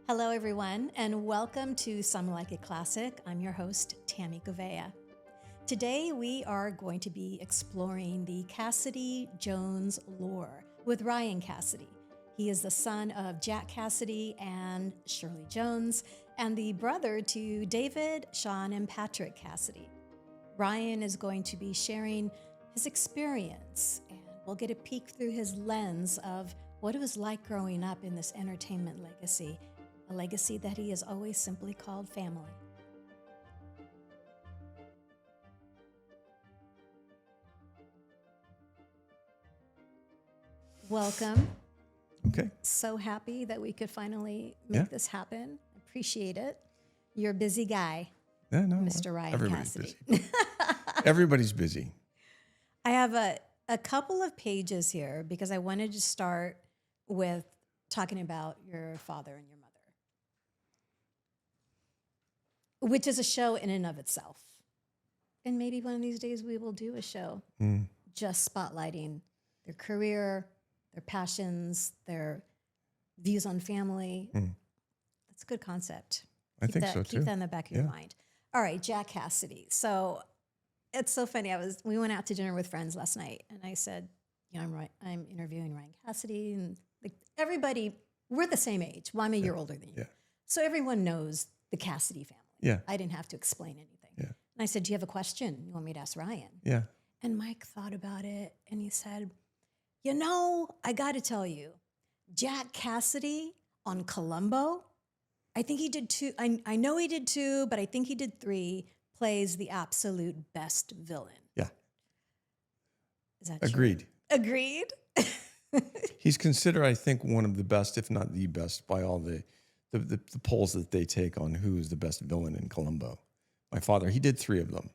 Hello, everyone, and welcome to Some Like It Classic. I'm your host, Tami Goveia. Today, we are going to be exploring the Cassidy Jones lore with Ryan Cassidy. He is the son of Jack Cassidy and Shirley Jones, and the brother to David, Shaun, and Patrick Cassidy. Ryan is going to be sharing his experience, and we'll get a peek through his lens of what it was like growing up in this entertainment legacy, a legacy that he has always simply called family. Welcome. Okay. So happy that we could finally make this happen. Appreciate it. You're a busy guy, Yeah, no, Mr. Ryan everybody's Cassidy. busy. Everybody's busy. I have a couple of pages here because I wanted to start with talking about your father and your mother, which is a show in and of itself. And maybe one of these days we will do a show just spotlighting their career, their passions, their views on family. That's a good concept. I think so, Keep too. that in the back of your mind. All right, Jack Cassidy. So it's so funny. We went out to dinner with friends last night, and I said, I'm interviewing Ryan Cassidy, and like everybody, we're the same age. Well, I'm a year older than you. Yeah. So everyone knows the Cassidy family. Yeah. I didn't have to explain anything. Yeah. And I said, do you have a question you want me to ask Ryan? Yeah. And Mike thought about it, and he said, I got to tell you, Jack Cassidy on Columbo, I think he did two. I know he did two, but I think he did three, plays the absolute best villain. Yeah. Is that Agreed. true? Agreed? He's considered, I think, one of the best, if not the best, by all the polls that they take on who is the best villain in Columbo. My father, he did three of them.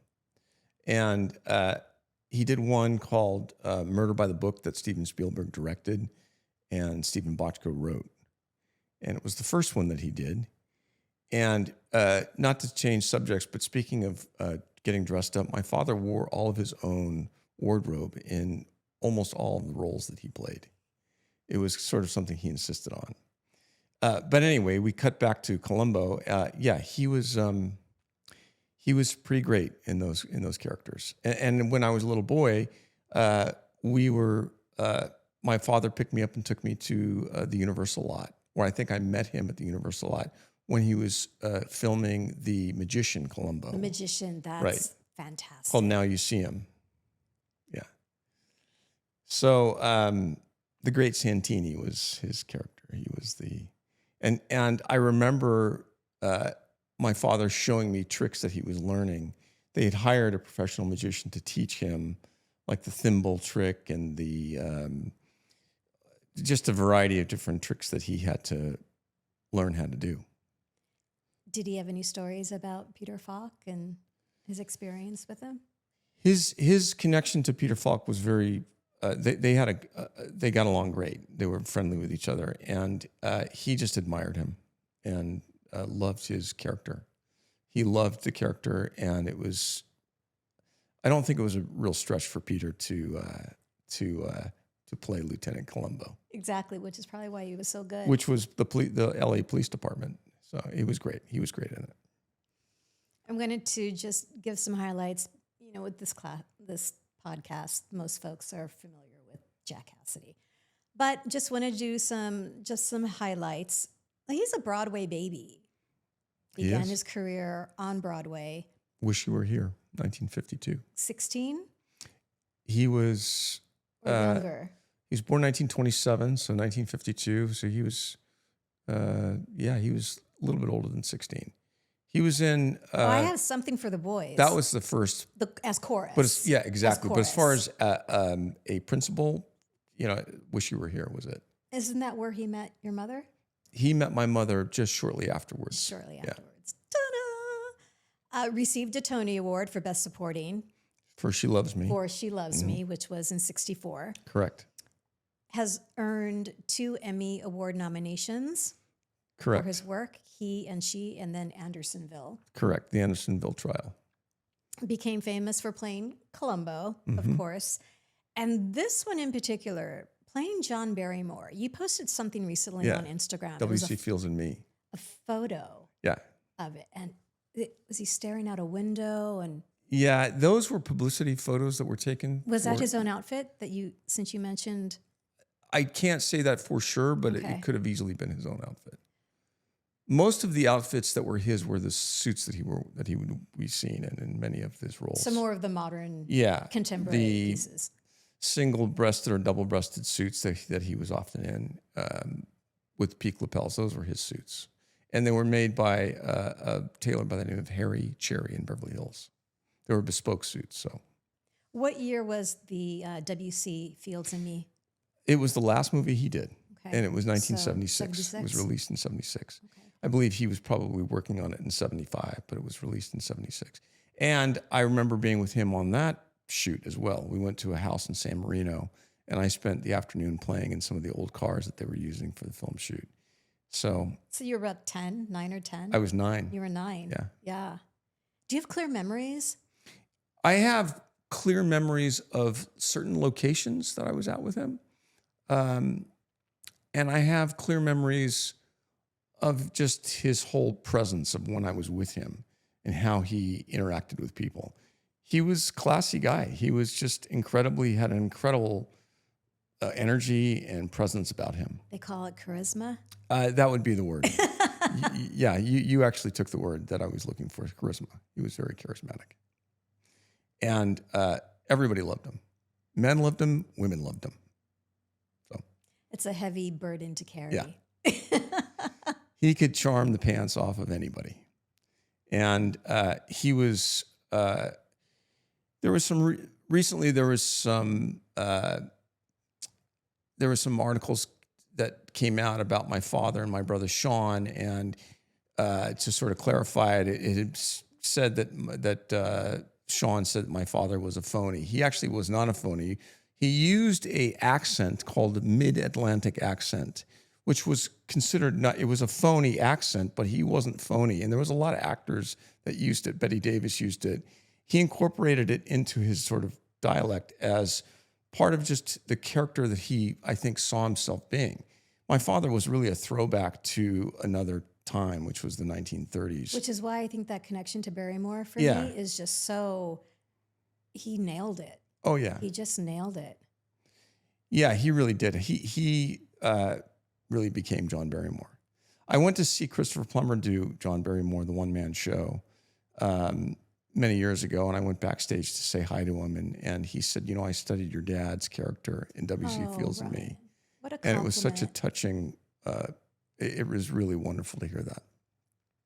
And he did one called Murder by the Book that Steven Spielberg directed and Stephen Bochco wrote. And it was the first one that he did. And not to change subjects, but speaking of getting dressed up, my father wore all of his own wardrobe in almost all of the roles that he played. It was sort of something he insisted on. But anyway, we cut back to Columbo. He was pretty great in those characters. And when I was a little boy, my father picked me up and took me to the Universal lot, where I think I met him at the Universal lot when he was filming The Magician Columbo. The Magician, that's right. Fantastic. Called Now You See Him. Yeah. So the great Santini was his character. He was and I remember my father showing me tricks that he was learning. They had hired a professional magician to teach him, like the thimble trick and the just a variety of different tricks that he had to learn how to do. Did he have any stories about Peter Falk and his experience with him? His connection to Peter Falk was very. They got along great. They were friendly with each other, and he just admired him and loved his character. He loved the character, and it was. I don't think it was a real stretch for Peter to play Lieutenant Columbo. Exactly, which is probably why he was so good. Which was the LA Police Department. So he was great. He was great in it. I'm going to just give some highlights. With this podcast, most folks are familiar with Jack Cassidy, but just want to do some highlights. He's a Broadway baby. Began his career on Broadway. Wish You Were Here, 1952. 16? He was younger. He was born 1927, so 1952. So he was, he was a little bit older than 16. He was in. I Have Something for the Boys. That was the first. As chorus. But exactly. But as far as a principal, Wish You Were Here was it. Isn't that where he met your mother? He met my mother just shortly afterwards. Ta-da! Received a Tony Award for Best Supporting. For She Loves Me. For She Loves Me, which was in 1964. Correct. Has earned 2 Emmy Award nominations. Correct. For his work, He and She, and then Andersonville. Correct, the Andersonville trial. Became famous for playing Columbo, of course. And this one in particular, playing John Barrymore. You posted something recently on Instagram. W.C. Fields and Me. a photo Yeah. of it. And was he staring out a window? And Yeah, those were publicity photos that were taken. was that his own outfit that since you mentioned? I can't say that for sure, but Okay. it could have easily been his own outfit. Most of the outfits that were his were the suits that he would be seen in many of his roles. So more of the modern, contemporary pieces. Single-breasted or double-breasted suits that he was often in with peak lapels. Those were his suits. And they were made by a tailor by the name of Harry Cherry in Beverly Hills. They were bespoke suits. So, what year was the W.C. Fields and Me? it was the last movie he did, Okay. and it was 1976. So, 76? It was released in 76. Okay. I believe he was probably working on it in 75, but it was released in 76. And I remember being with him on that shoot as well. We went to a house in San Marino, and I spent the afternoon playing in some of the old cars that they were using for the film shoot. So you were about 9 or 10? I was 9. You were 9. Yeah. Yeah. Do you have clear memories? I have clear memories of certain locations that I was at with him. And I have clear memories of just his whole presence of when I was with him and how he interacted with people. He was a classy guy. He was just had an incredible energy and presence about him. They call it charisma? That would be the word. Yeah, you actually took the word that I was looking for, charisma. He was very charismatic. And everybody loved him. Men loved him, women loved him. So it's a heavy burden to carry. Yeah. He could charm the pants off of anybody. And he was, there was some, recently there was some articles that came out about my father and my brother Shaun, and to sort of clarify it, it had said that Shaun said that my father was a phony. He actually was not a phony. He used a accent called the mid-Atlantic accent, which was considered it was a phony accent, but he wasn't phony. And there was a lot of actors that used it. Betty Davis used it. He incorporated it into his sort of dialect as part of just the character that he, I think, saw himself being. My father was really a throwback to another time, which was the 1930s. Which is why I think that connection to Barrymore for me is just so, he nailed it. Oh, yeah. He just nailed it. Yeah, he really did. He really became John Barrymore. I went to see Christopher Plummer do John Barrymore, the one-man show, many years ago, and I went backstage to say hi to him, and he said, I studied your dad's character in W.C. Fields and Me. What a compliment. And it was such a touching, it was really wonderful to hear that.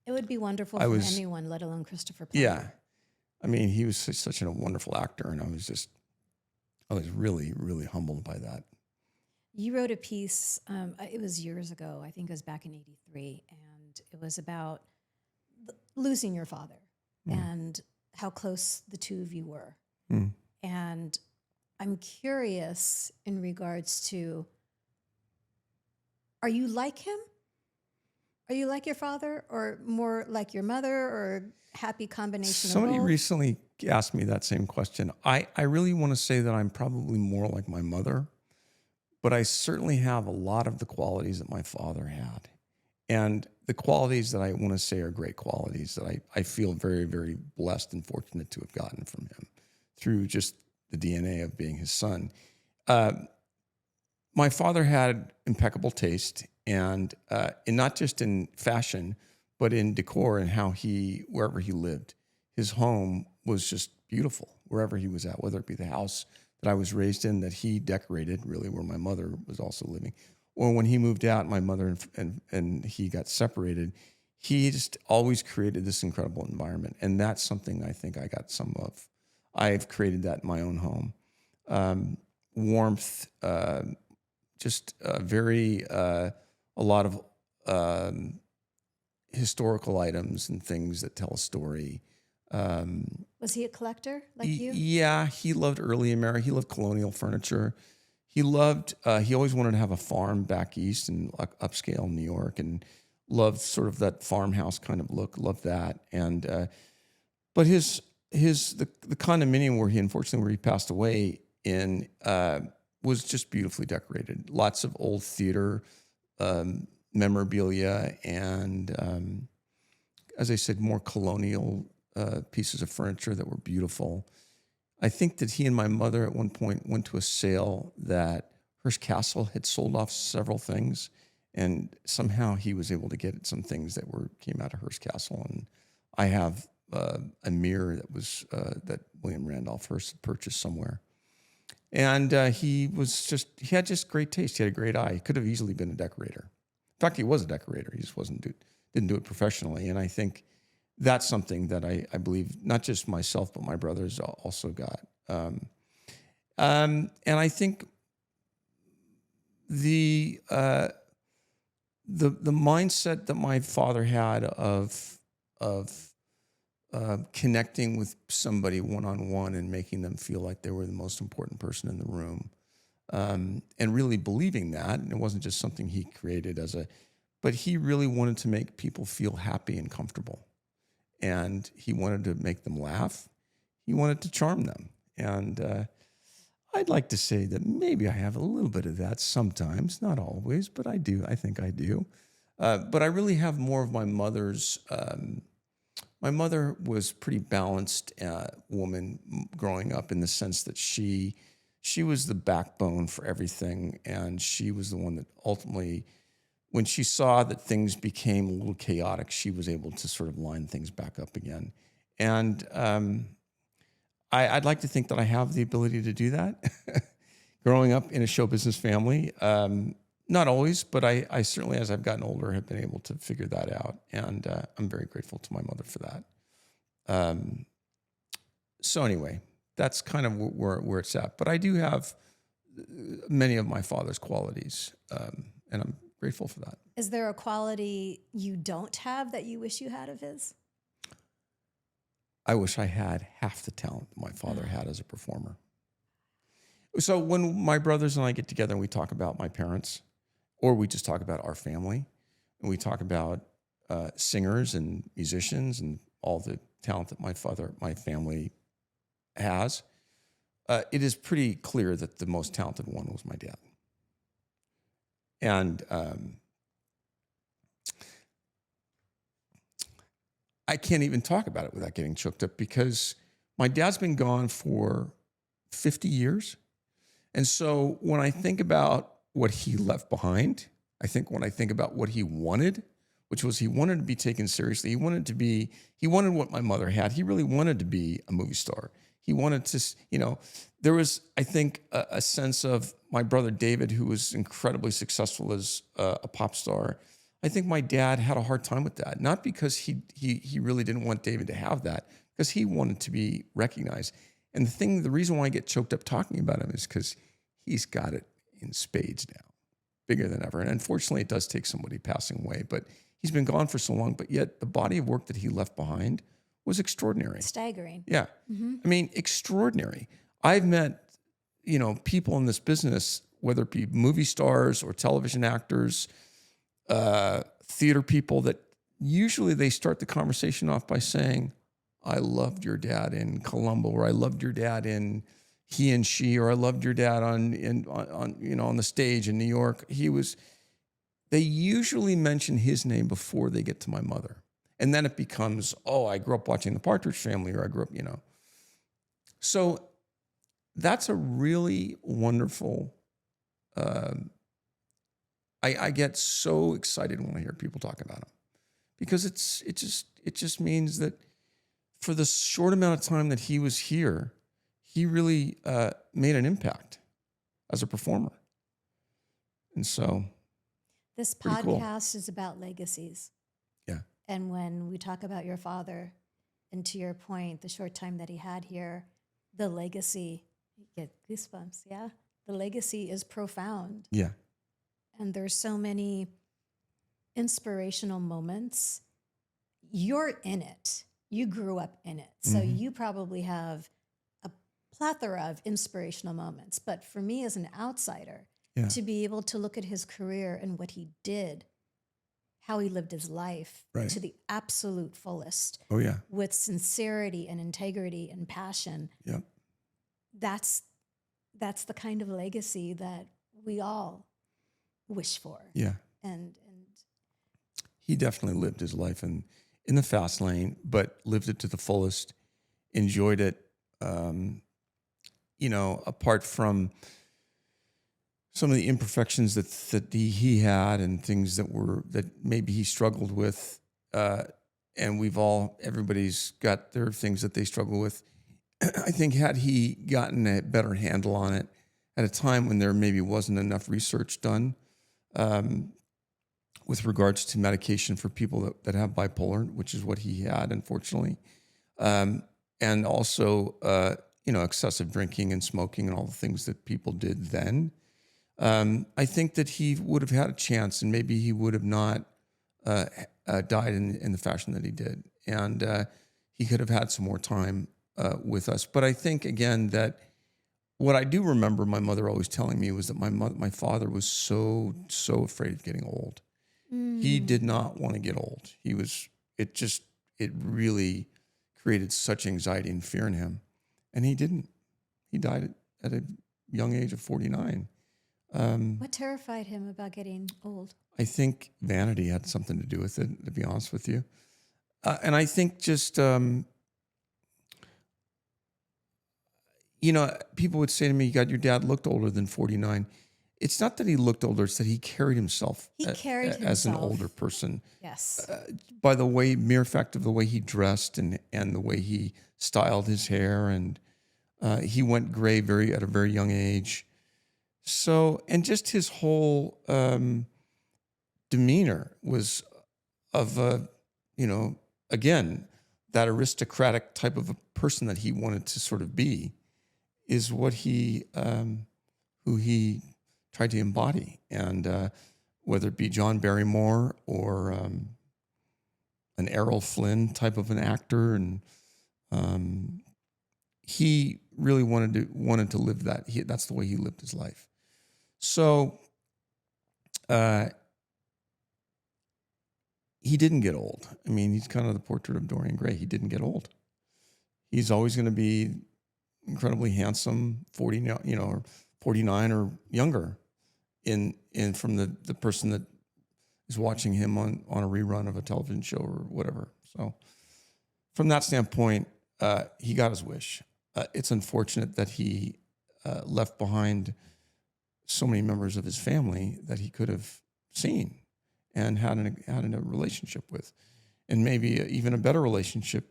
It would be wonderful for anyone, let alone Christopher Plummer. Yeah. I mean, he was such a wonderful actor, and I was really, really humbled by that. You wrote a piece, it was years ago, I think it was back in 83, and it was about losing your father and how close the two of you were. And I'm curious in regards to, are you like him? Are you like your father, or more like your mother, or happy combination of both? Somebody recently asked me that same question. I really want to say that I'm probably more like my mother, but I certainly have a lot of the qualities that my father had. And the qualities that I want to say are great qualities that I feel very, very blessed and fortunate to have gotten from him through just the DNA of being his son. My father had impeccable taste, and not just in fashion, but in decor and wherever he lived. His home was just beautiful wherever he was at, whether it be the house that I was raised in that he decorated, really, where my mother was also living. Or when he moved out, my mother and he got separated, he just always created this incredible environment. And that's something I think I got some of. I've created that in my own home. Warmth, just a lot of historical items and things that tell a story. Was he a collector like you? Yeah, he loved early America. He loved colonial furniture. He always wanted to have a farm back east in upscale New York, and loved sort of that farmhouse kind of look. Loved that. And but the condominium where he passed away in was just beautifully decorated. Lots of old theater memorabilia and, as I said, more colonial pieces of furniture that were beautiful. I think that he and my mother at one point went to a sale that Hearst Castle had sold off several things, and somehow he was able to get some things that came out of Hearst Castle. And I have a mirror that William Randolph Hearst had purchased somewhere. And he had just great taste. He had a great eye. He could have easily been a decorator. In fact, he was a decorator. He just didn't do it professionally. And I think that's something that I believe not just myself, but my brothers also got. And I think the mindset that my father had of connecting with somebody one-on-one and making them feel like they were the most important person in the room, and really believing that, and it wasn't just something he created but he really wanted to make people feel happy and comfortable. And he wanted to make them laugh. He wanted to charm them. And I'd like to say that maybe I have a little bit of that sometimes, not always, but I do. I think I do. But I really have more of my mother's. My mother was pretty balanced woman growing up, in the sense that she was the backbone for everything. And she was the one that ultimately, when she saw that things became a little chaotic, she was able to sort of line things back up again. And I'd like to think that I have the ability to do that. Growing up in a show business family, not always, but I certainly, as I've gotten older, have been able to figure that out. And I'm very grateful to my mother for that. So anyway, that's kind of where it's at. But I do have many of my father's qualities, and I'm grateful for that. Is there a quality you don't have that you wish you had of his? I wish I had half the talent my father had as a performer. So when my brothers and I get together and we talk about my parents, or we just talk about our family, and we talk about singers and musicians and all the talent that my family has, it is pretty clear that the most talented one was my dad. And I can't even talk about it without getting choked up, because my dad's been gone for 50 years. And so when I think about what he left behind, when I think about what he wanted, which was he wanted to be taken seriously. He wanted what my mother had. He really wanted to be a movie star. He wanted to, there was, I think, a sense of my brother David, who was incredibly successful as a pop star. I think my dad had a hard time with that, not because he really didn't want David to have that, because he wanted to be recognized. And the reason why I get choked up talking about him is because he's got it in spades now, bigger than ever. And unfortunately, it does take somebody passing away, but he's been gone for so long, but yet the body of work that he left behind was extraordinary. Staggering. Yeah. Mm-hmm. I mean, extraordinary. I've met, people in this business, whether it be movie stars or television actors, theater people, that usually they start the conversation off by saying, I loved your dad in Columbo, or I loved your dad in He and She, or I loved your dad on the stage in New York. They usually mention his name before they get to my mother. And then it becomes, I grew up watching the Partridge Family, or I grew up, So that's a really wonderful, I get so excited when I hear people talk about him, because it just means that for the short amount of time that he was here, he really made an impact as a performer. And so this podcast is about legacies. Yeah. And when we talk about your father, and to your point, the short time that he had here, the legacy, you get goosebumps, yeah? The legacy is profound. Yeah. And there's so many inspirational moments. You're in it. You grew up in it. So you probably have a plethora of inspirational moments. But for me as an outsider, to be able to look at his career and what he did, how he lived his life to the absolute fullest. Oh, yeah. With sincerity and integrity and passion. Yeah. That's the kind of legacy that we all wish for. Yeah. And he definitely lived his life in the fast lane, but lived it to the fullest, enjoyed it, apart from some of the imperfections that he had and things that maybe he struggled with. And everybody's got their things that they struggle with. I think had he gotten a better handle on it at a time when there maybe wasn't enough research done with regards to medication for people that have bipolar, which is what he had, unfortunately, and also, excessive drinking and smoking and all the things that people did then, I think that he would have had a chance, and maybe he would have not died in the fashion that he did. And he could have had some more time with us. But I think, again, that what I do remember my mother always telling me was that my father was so afraid of getting old. He did not want to get old. It really created such anxiety and fear in him. And he didn't. He died at a young age of 49. What terrified him about getting old? I think vanity had something to do with it, to be honest with you. And I think just, people would say to me, God, your dad looked older than 49. It's not that he looked older, it's that he carried himself as an older person. Yes. By the mere fact of the way he dressed and the way he styled his hair. And he went gray at a very young age. So, and just his whole demeanor was of again, that aristocratic type of a person that he wanted to sort of be is what who he tried to embody. And whether it be John Barrymore or an Errol Flynn type of an actor, and he really wanted to live that. That's the way he lived his life. So he didn't get old. I mean, he's kind of the portrait of Dorian Gray. He didn't get old. He's always going to be incredibly handsome, 49 or younger, from the person that is watching him on a rerun of a television show or whatever. So from that standpoint, he got his wish. It's unfortunate that he left behind so many members of his family that he could have seen and had a relationship with, and maybe even a better relationship,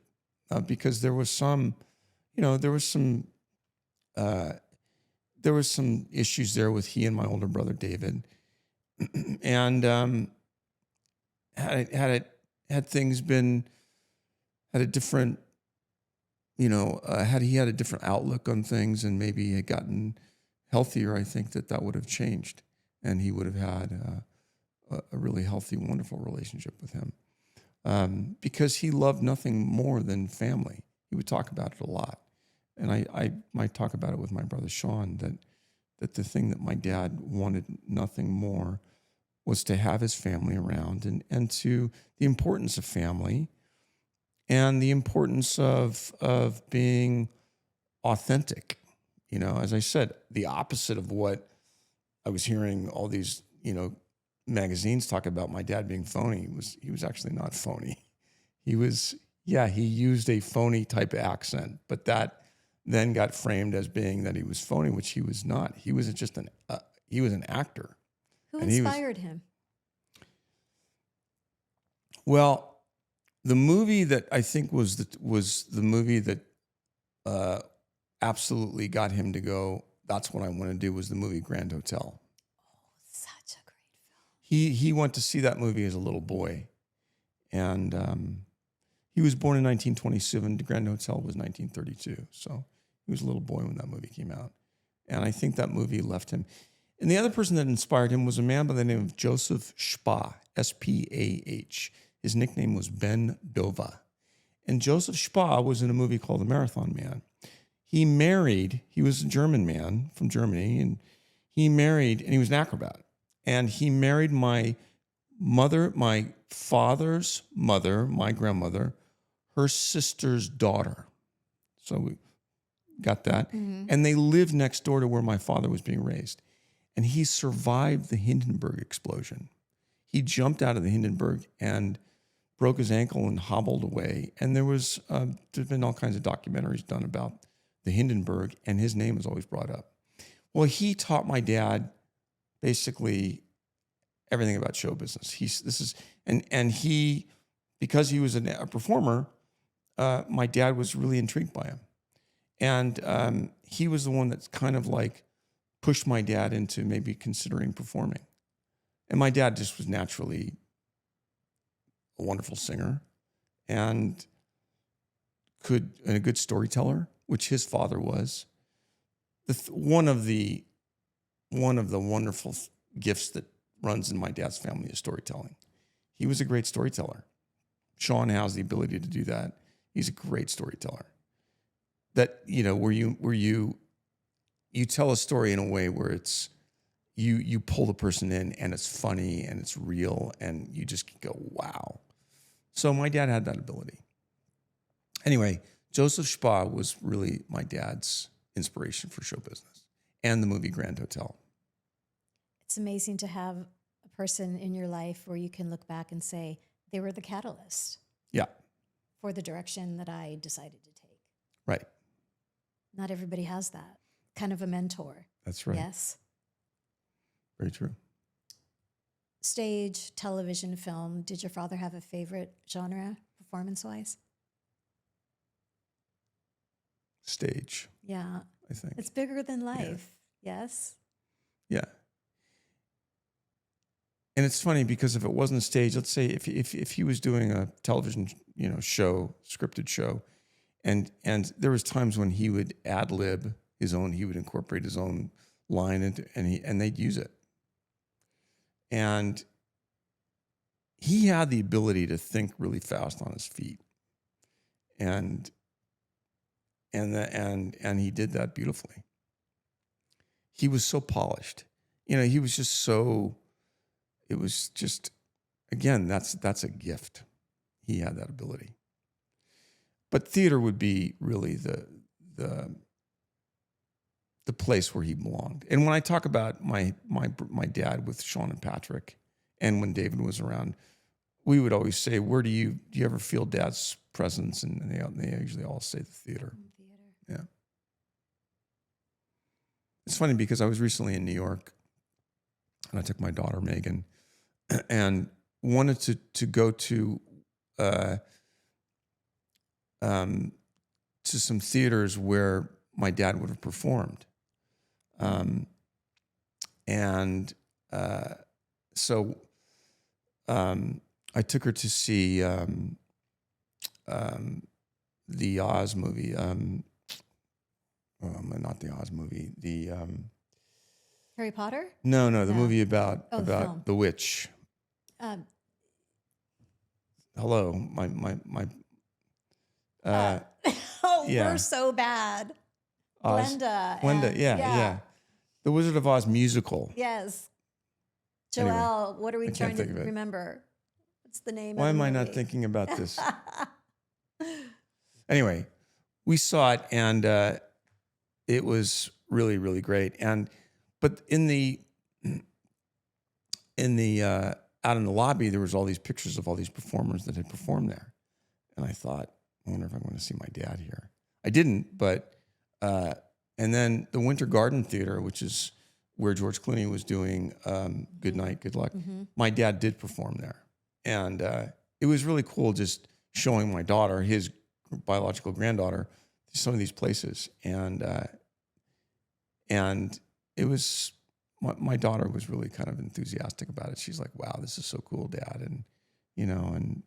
because there was some issues there with he and my older brother David, and had things been had a different, had he had a different outlook on things and maybe had gotten healthier, I think that would have changed, and he would have had a really healthy, wonderful relationship with him, because he loved nothing more than family. He would talk about it a lot, and I might talk about it with my brother Shaun, that the thing that my dad wanted nothing more was to have his family around, and to the importance of family and the importance of being authentic. As I said, the opposite of what I was hearing all these, magazines talk about my dad being phony. He was actually not phony. He used a phony type of accent, but that then got framed as being that he was phony, which he was not. He was just he was an actor. Who inspired him? Well, the movie that I think was the movie that absolutely got him to go, that's what I want to do, was the movie Grand Hotel. Oh, such a great film. He went to see that movie as a little boy, and he was born in 1927. The Grand Hotel was 1932, so he was a little boy when that movie came out, and I think that movie left him. And the other person that inspired him was a man by the name of Joseph Spah, S-P-A-H. His nickname was Ben Dova. And Joseph Spah was in a movie called The Marathon Man. He was a German man from Germany, and he was an acrobat. And he married my father's mother, my grandmother, her sister's daughter. So we got that. Mm-hmm. And they lived next door to where my father was being raised. And he survived the Hindenburg explosion. he jumped out of the Hindenburg and broke his ankle and hobbled away. And there's been all kinds of documentaries done about the Hindenburg, and his name is always brought up. Well, he taught my dad basically everything about show business. Because he was a performer, my dad was really intrigued by him. And he was the one that's kind of like pushed my dad into maybe considering performing. And my dad just was naturally a wonderful singer and a good storyteller, which his father was. One of the wonderful gifts that runs in my dad's family is storytelling. He was a great storyteller. Shaun has the ability to do that. He's a great storyteller. That, where you tell a story in a way where it's you pull the person in and it's funny and it's real and you just go, wow. So my dad had that ability. Anyway, Joseph Spa was really my dad's inspiration for show business and the movie Grand Hotel. It's amazing to have a person in your life where you can look back and say, they were the catalyst. Yeah. For the direction that I decided to take. Right. Not everybody has that. Kind of a mentor. That's right. Yes. Very true. Stage, television, film. Did your father have a favorite genre, performance-wise? Stage. Yeah. I think. It's bigger than life. Yeah. Yes? Yeah. And it's funny because if it wasn't stage, let's say if he was doing a television, show, scripted show, and there was times when he would ad lib his own, he would incorporate his own line into, and they'd use it. And he had the ability to think really fast on his feet. And he did that beautifully. He was so polished. He was just so. It was just, again, that's a gift. He had that ability. But theater would be really the place where he belonged. And when I talk about my dad with Shaun and Patrick, and when David was around, we would always say, "Where do you ever feel Dad's presence?" And they usually all say the theater. Yeah. It's funny because I was recently in New York, and I took my daughter Megan, and wanted to go to some theaters where my dad would have performed, so I took her to see the Oz movie. Not the Oz movie. The Harry Potter? No, the movie about the witch. Hello, my. We're so bad. Oz. Glenda, yeah. The Wizard of Oz musical. Yes. Joelle, Anyway, what are we trying to remember? What's the name Why of the am I movie? not thinking about this? Anyway, we saw it, and it was really, really great. But in the out in the lobby, there was all these pictures of all these performers that had performed there, and I thought, I wonder if I'm going to see my dad here. I didn't, but and then the Winter Garden Theater, which is where George Clooney was doing Good Night, Good Luck. Mm-hmm. My dad did perform there, and it was really cool just showing my daughter, his biological granddaughter, some of these places, and it was. My daughter was really kind of enthusiastic about it. She's like, "Wow, this is so cool, Dad!" And and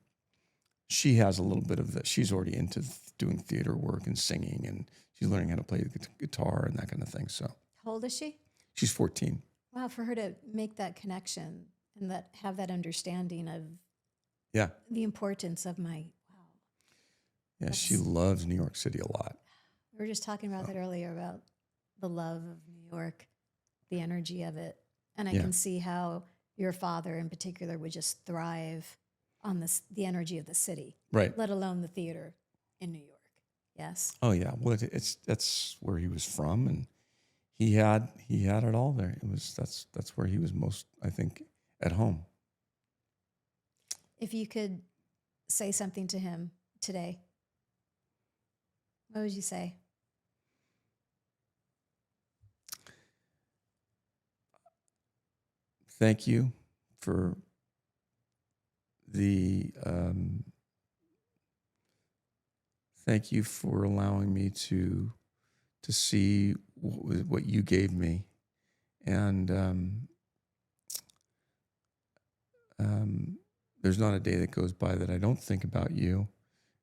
she has a little bit of that. She's already into doing theater work and singing, and she's learning how to play the guitar and that kind of thing. So, how old is she? She's 14. Wow, for her to make that connection and have that understanding of the importance of my Yeah, she loves New York City a lot. We were just talking about that earlier about the love of New York. The energy of it. And I can see how your father in particular would just thrive on the energy of the city. Right. Let alone the theater in New York. Yes. Oh yeah. Well, that's where he was from, and he had it all there. That's where he was most, I think, at home. if you could say something to him today, what would you say? Thank you for the, thank you for allowing me to see what you gave me. And there's not a day that goes by that I don't think about you.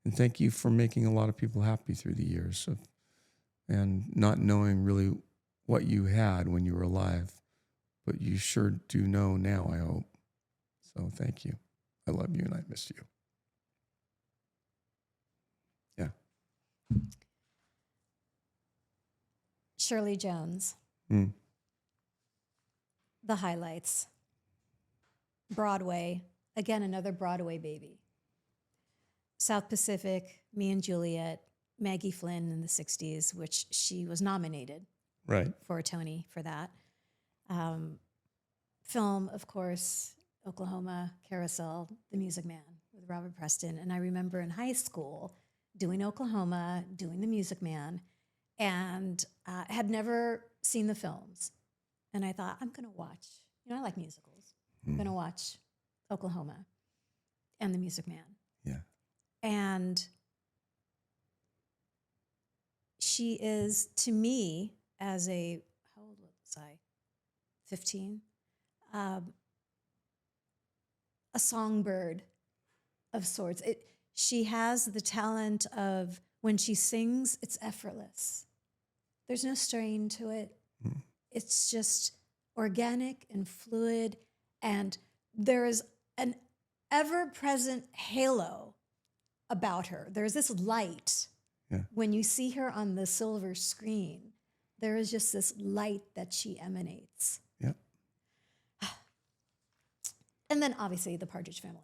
And thank you for making a lot of people happy through the years and not knowing really what you had when you were alive. But you sure do know now, I hope. So thank you. I love you and I miss you. Yeah. Shirley Jones. The highlights. Broadway. Again, another Broadway baby. South Pacific, Me and Juliet, Maggie Flynn in the 60s, which she was nominated for a Tony for that. Film, of course, Oklahoma, Carousel, The Music Man with Robert Preston. And I remember in high school doing Oklahoma, doing The Music Man, and had never seen the films. And I thought, I'm going to watch, I like musicals. I'm going to watch Oklahoma and The Music Man. Yeah. And she is, to me, as how old was I? 15? A songbird of sorts. She has the talent of, when she sings, it's effortless. There's no strain to it. It's just organic and fluid, and there is an ever-present halo about her. There's this light. When you see her on the silver screen, there is just this light that she emanates. Yeah. And then obviously the Partridge Family,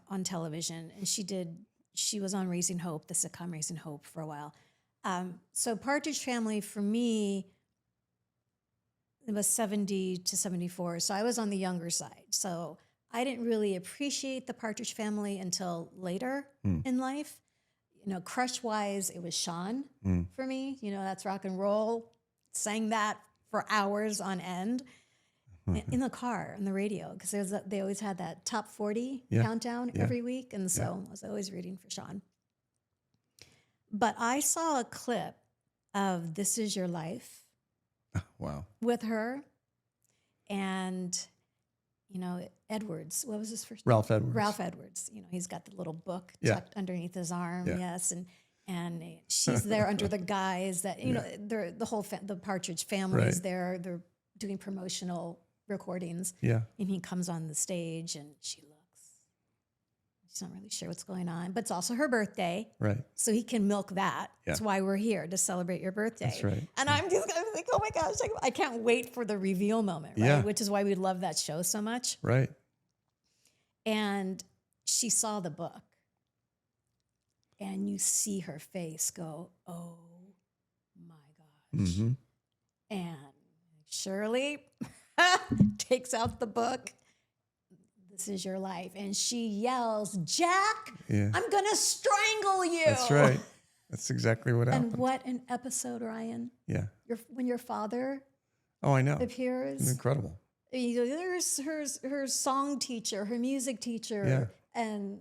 on television. And she was on Raising Hope, the sitcom Raising Hope, for a while. So Partridge Family for me, it was 70 to 74. So I was on the younger side. So I didn't really appreciate the Partridge Family until later in life. Crush-wise, it was Shaun for me. That's rock and roll. Sang that for hours on end in the car, on the radio, because they always had that top 40 countdown every week. And so I was always rooting for Shaun. But I saw a clip of This Is Your Life. Wow. With her. And, Edwards, what was his first name? Ralph Edwards. Ralph Edwards. He's got the little book tucked underneath his arm. Yeah. Yes. And she's there under the guise that, the Partridge Family is there. They're doing promotional recordings. Yeah. And he comes on the stage and she's not really sure what's going on, but it's also her birthday. Right. So he can milk that. Yeah. That's why we're here, to celebrate your birthday. That's right. And I'm just going to think, oh my gosh, I can't wait for the reveal moment, right? Yeah. Which is why we love that show so much. Right. And she saw the book. And you see her face go, oh my gosh. Mm-hmm. And Shirley takes out the book. This is your life. And she yells, Jack, I'm going to strangle you. That's right. That's exactly what happened. And what an episode, Ryan. Yeah. When your father I know. appears. It's incredible. There's her song teacher, her music teacher. Yeah. And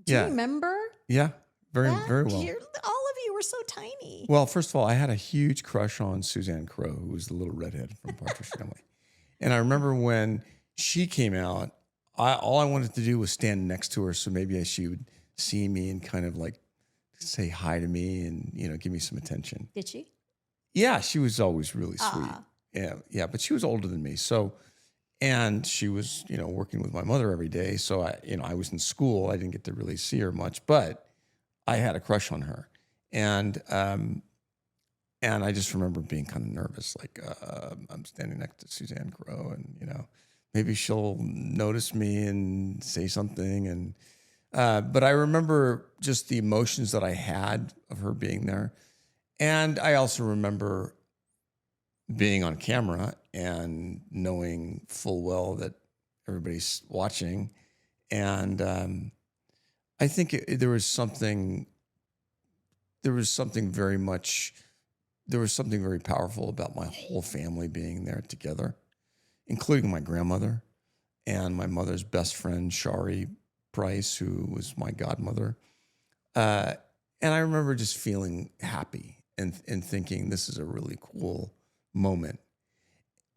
do you remember? Yeah. Very well. All of you were so tiny. Well, first of all, I had a huge crush on Suzanne Crowe, who was the little redhead from Partridge Family. And I remember when she came out, all I wanted to do was stand next to her, so maybe she would see me and kind of like say hi to me and give me some attention. Did she? Yeah, she was always really sweet. Yeah, but she was older than me, and she was working with my mother every day. So I was in school. I didn't get to really see her much, but I had a crush on her, and I just remember being kind of nervous, like I'm standing next to Suzanne Crowe, and maybe she'll notice me and say something. And but I remember just the emotions that I had of her being there, and I also remember being on camera and knowing full well that everybody's watching. And I think there was something very powerful about my whole family being there together, including my grandmother and my mother's best friend, Shari Price, who was my godmother. And I remember just feeling happy and thinking this is a really cool moment.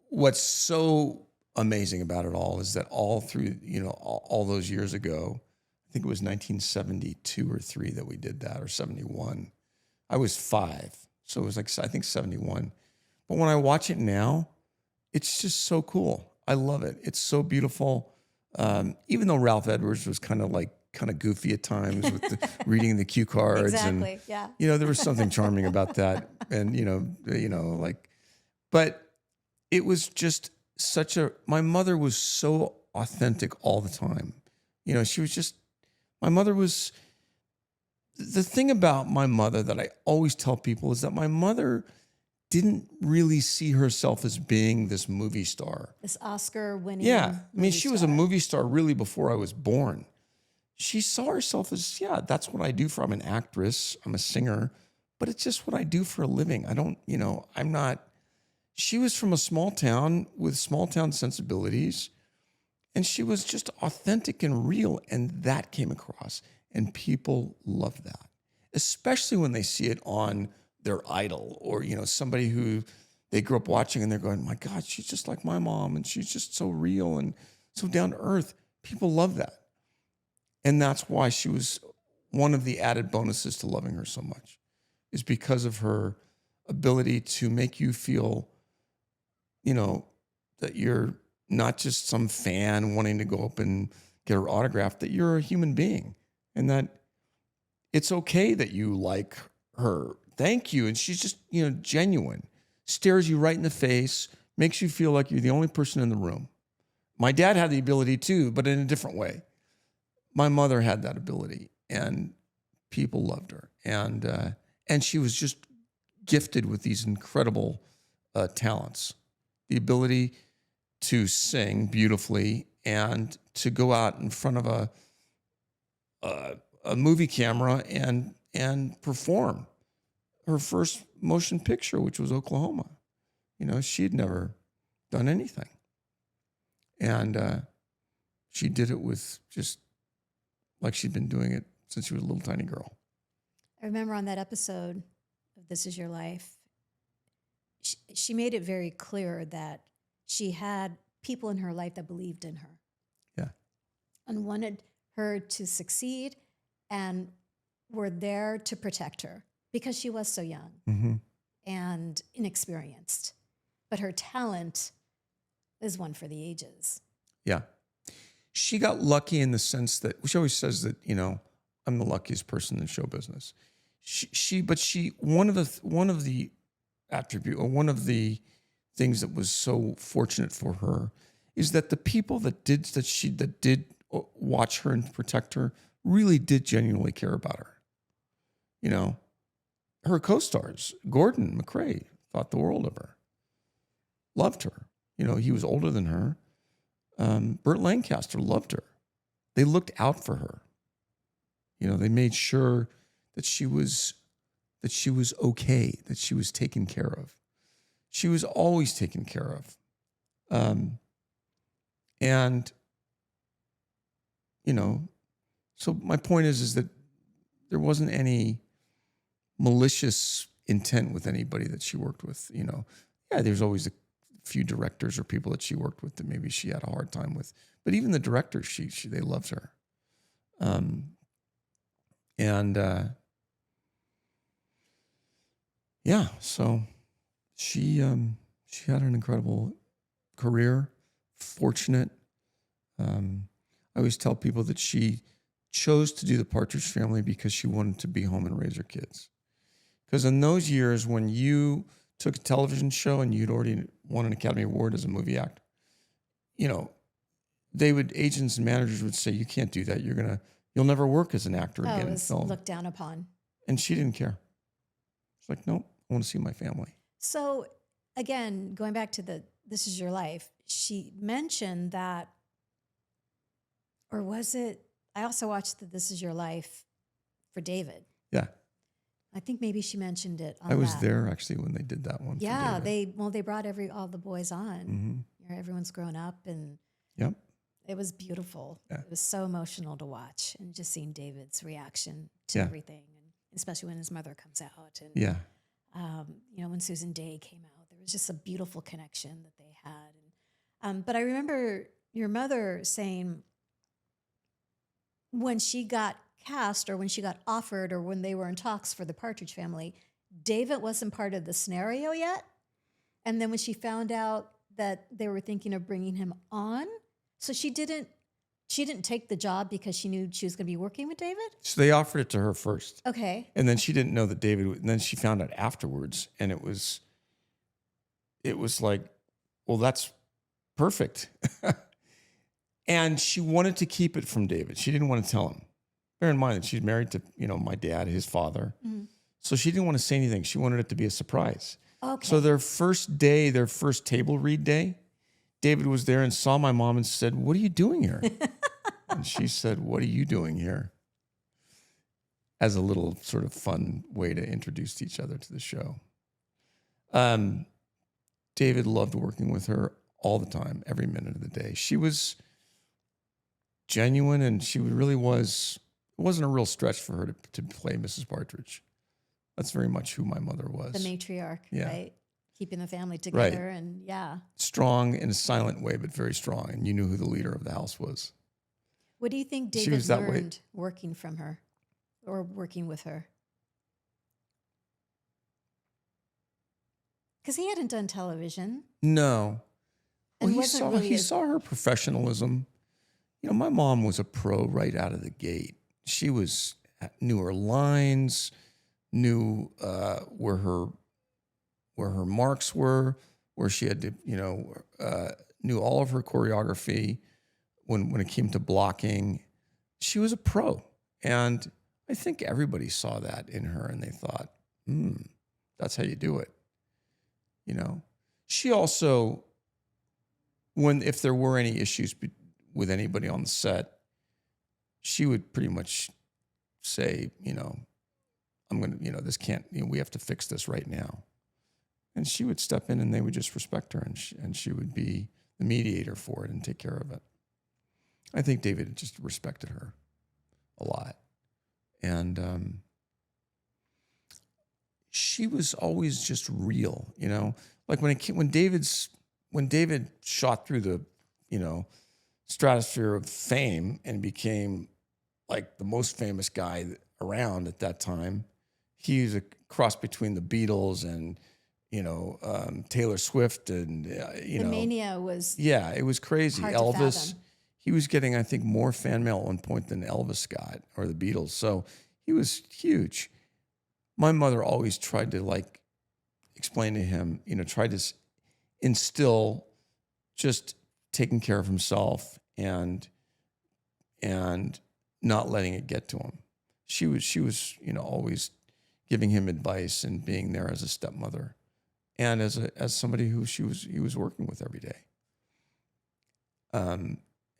What's so amazing about it all is that all through, all those years ago, I think it was 1972 or 3 that we did that, or 71. I was 5. So it was like, I think 71. But when I watch it now, it's just so cool. I love it. It's so beautiful. Even though Ralph Edwards was kind of goofy at times with reading the cue cards. Exactly. And, Yeah. there was something charming about that. And, but it was just my mother was so authentic all the time. She was just, my mother was, the thing about my mother that I always tell people is that my mother didn't really see herself as being this movie star. This Oscar-winning. Yeah. I mean, she was a star. movie star really before I was born. She saw herself as, that's what I do I'm an actress, I'm a singer, but it's just what I do for a living. I don't, I'm not, she was from a small town with small town sensibilities, and she was just authentic and real, and that came across, and people love that, especially when they see it on their idol or, somebody who they grew up watching and they're going, my God, she's just like my mom, and she's just so real and so down to earth. People love that. And that's why she was one of the added bonuses to loving her so much, is because of her ability to make you feel, that you're not just some fan wanting to go up and get her autograph, that you're a human being and that it's okay that you like her. Thank you. And she's just, genuine, stares you right in the face, makes you feel like you're the only person in the room. My dad had the ability too, but in a different way. My mother had that ability, and people loved her. And she was just gifted with these incredible talents, the ability to sing beautifully and to go out in front of a movie camera and perform. Her first motion picture, which was Oklahoma. She had never done anything. And she did it with just like she'd been doing it since she was a little tiny girl. I remember on that episode of This Is Your Life, she made it very clear that she had people in her life that believed in her. Yeah. And wanted her to succeed and were there to protect her because she was so young and inexperienced. But her talent is one for the ages. Yeah. She got lucky in the sense that she always says that, I'm the luckiest person in show business. One of the attribute, or one of the things that was so fortunate for her, is that the people that did watch her and protect her really did genuinely care about her. Her co-stars, Gordon McRae, thought the world of her, loved her. He was older than her. Burt Lancaster loved her. They looked out for her. They made sure that she was okay, that she was taken care of. She was always taken care of. So my point is that there wasn't any malicious intent with anybody that she worked with. There's always a few directors or people that she worked with that maybe she had a hard time with, but even the directors, they loved her. So she had an incredible career, fortunate. I always tell people that she chose to do the Partridge Family because she wanted to be home and raise her kids. Because in those years when you took a television show and you'd already won an Academy Award as a movie actor, agents and managers would say, you can't do that. You'll never work as an actor again in film. Looked down upon. And she didn't care. She's like, nope, I want to see my family. So again, going back to This Is Your Life, she mentioned that Or was it? I also watched the This Is Your Life for David. Yeah. I think maybe she mentioned it on I was that. there actually when they did that one. Yeah, for David. they brought all the boys on. Mm-hmm. You know, everyone's grown up, and Yep. it was beautiful. Yeah. It was so emotional to watch, and just seeing David's reaction to Yeah. everything, and especially when his mother comes out, and Yeah. you know, when Susan Day came out, there was just a beautiful connection that they had. And but I remember your mother saying when she got cast, or when she got offered, or when they were in talks for the Partridge Family, David wasn't part of the scenario yet. And then when she found out that they were thinking of bringing him on, so she didn't take the job because she knew she was going to be working with David. So they offered it to her first. Okay. And then she didn't know that David, and then she found out afterwards, and it was like, well, that's perfect. And she wanted to keep it from David. She didn't want to tell him. Bear in mind that she's married to, my dad, his father. Mm-hmm. So she didn't want to say anything. She wanted it to be a surprise. Okay. So their first day, their first table read day, David was there and saw my mom and said, "What are you doing here?" And she said, "What are you doing here?" As a little sort of fun way to introduce each other to the show. David loved working with her all the time, every minute of the day. She was genuine, and she really was. It wasn't a real stretch for her to play Mrs. Partridge. That's very much who my mother was. The matriarch, Yeah. right? Keeping the family together, Right. and yeah. Strong in a silent way, but very strong. And you knew who the leader of the house was. What do you think She David was that way. learned working from her, or working with her? Because he hadn't done television. No. And Well, wasn't really he as- saw her professionalism. My mom was a pro right out of the gate. She knew her lines, knew where her marks were, where she had to, knew all of her choreography. When it came to blocking, she was a pro, and I think everybody saw that in her, and they thought, that's how you do it. She also, if there were any issues with anybody on the set, she would pretty much say, I'm going to, this can't, we have to fix this right now. And she would step in, and they would just respect her, and she would be the mediator for it and take care of it. I think David just respected her a lot. And she was always just real, like when David shot through the, stratosphere of fame and became like the most famous guy around at that time. He was a cross between the Beatles and, Taylor Swift, and, The mania was yeah, it was crazy. hard to Elvis, fathom. he was getting, I think, more fan mail at one point than Elvis got, or the Beatles. So he was huge. My mother always tried to explain to him, tried to instill just taking care of himself and not letting it get to him. She was, always giving him advice and being there as a stepmother and as somebody who he was working with every day. And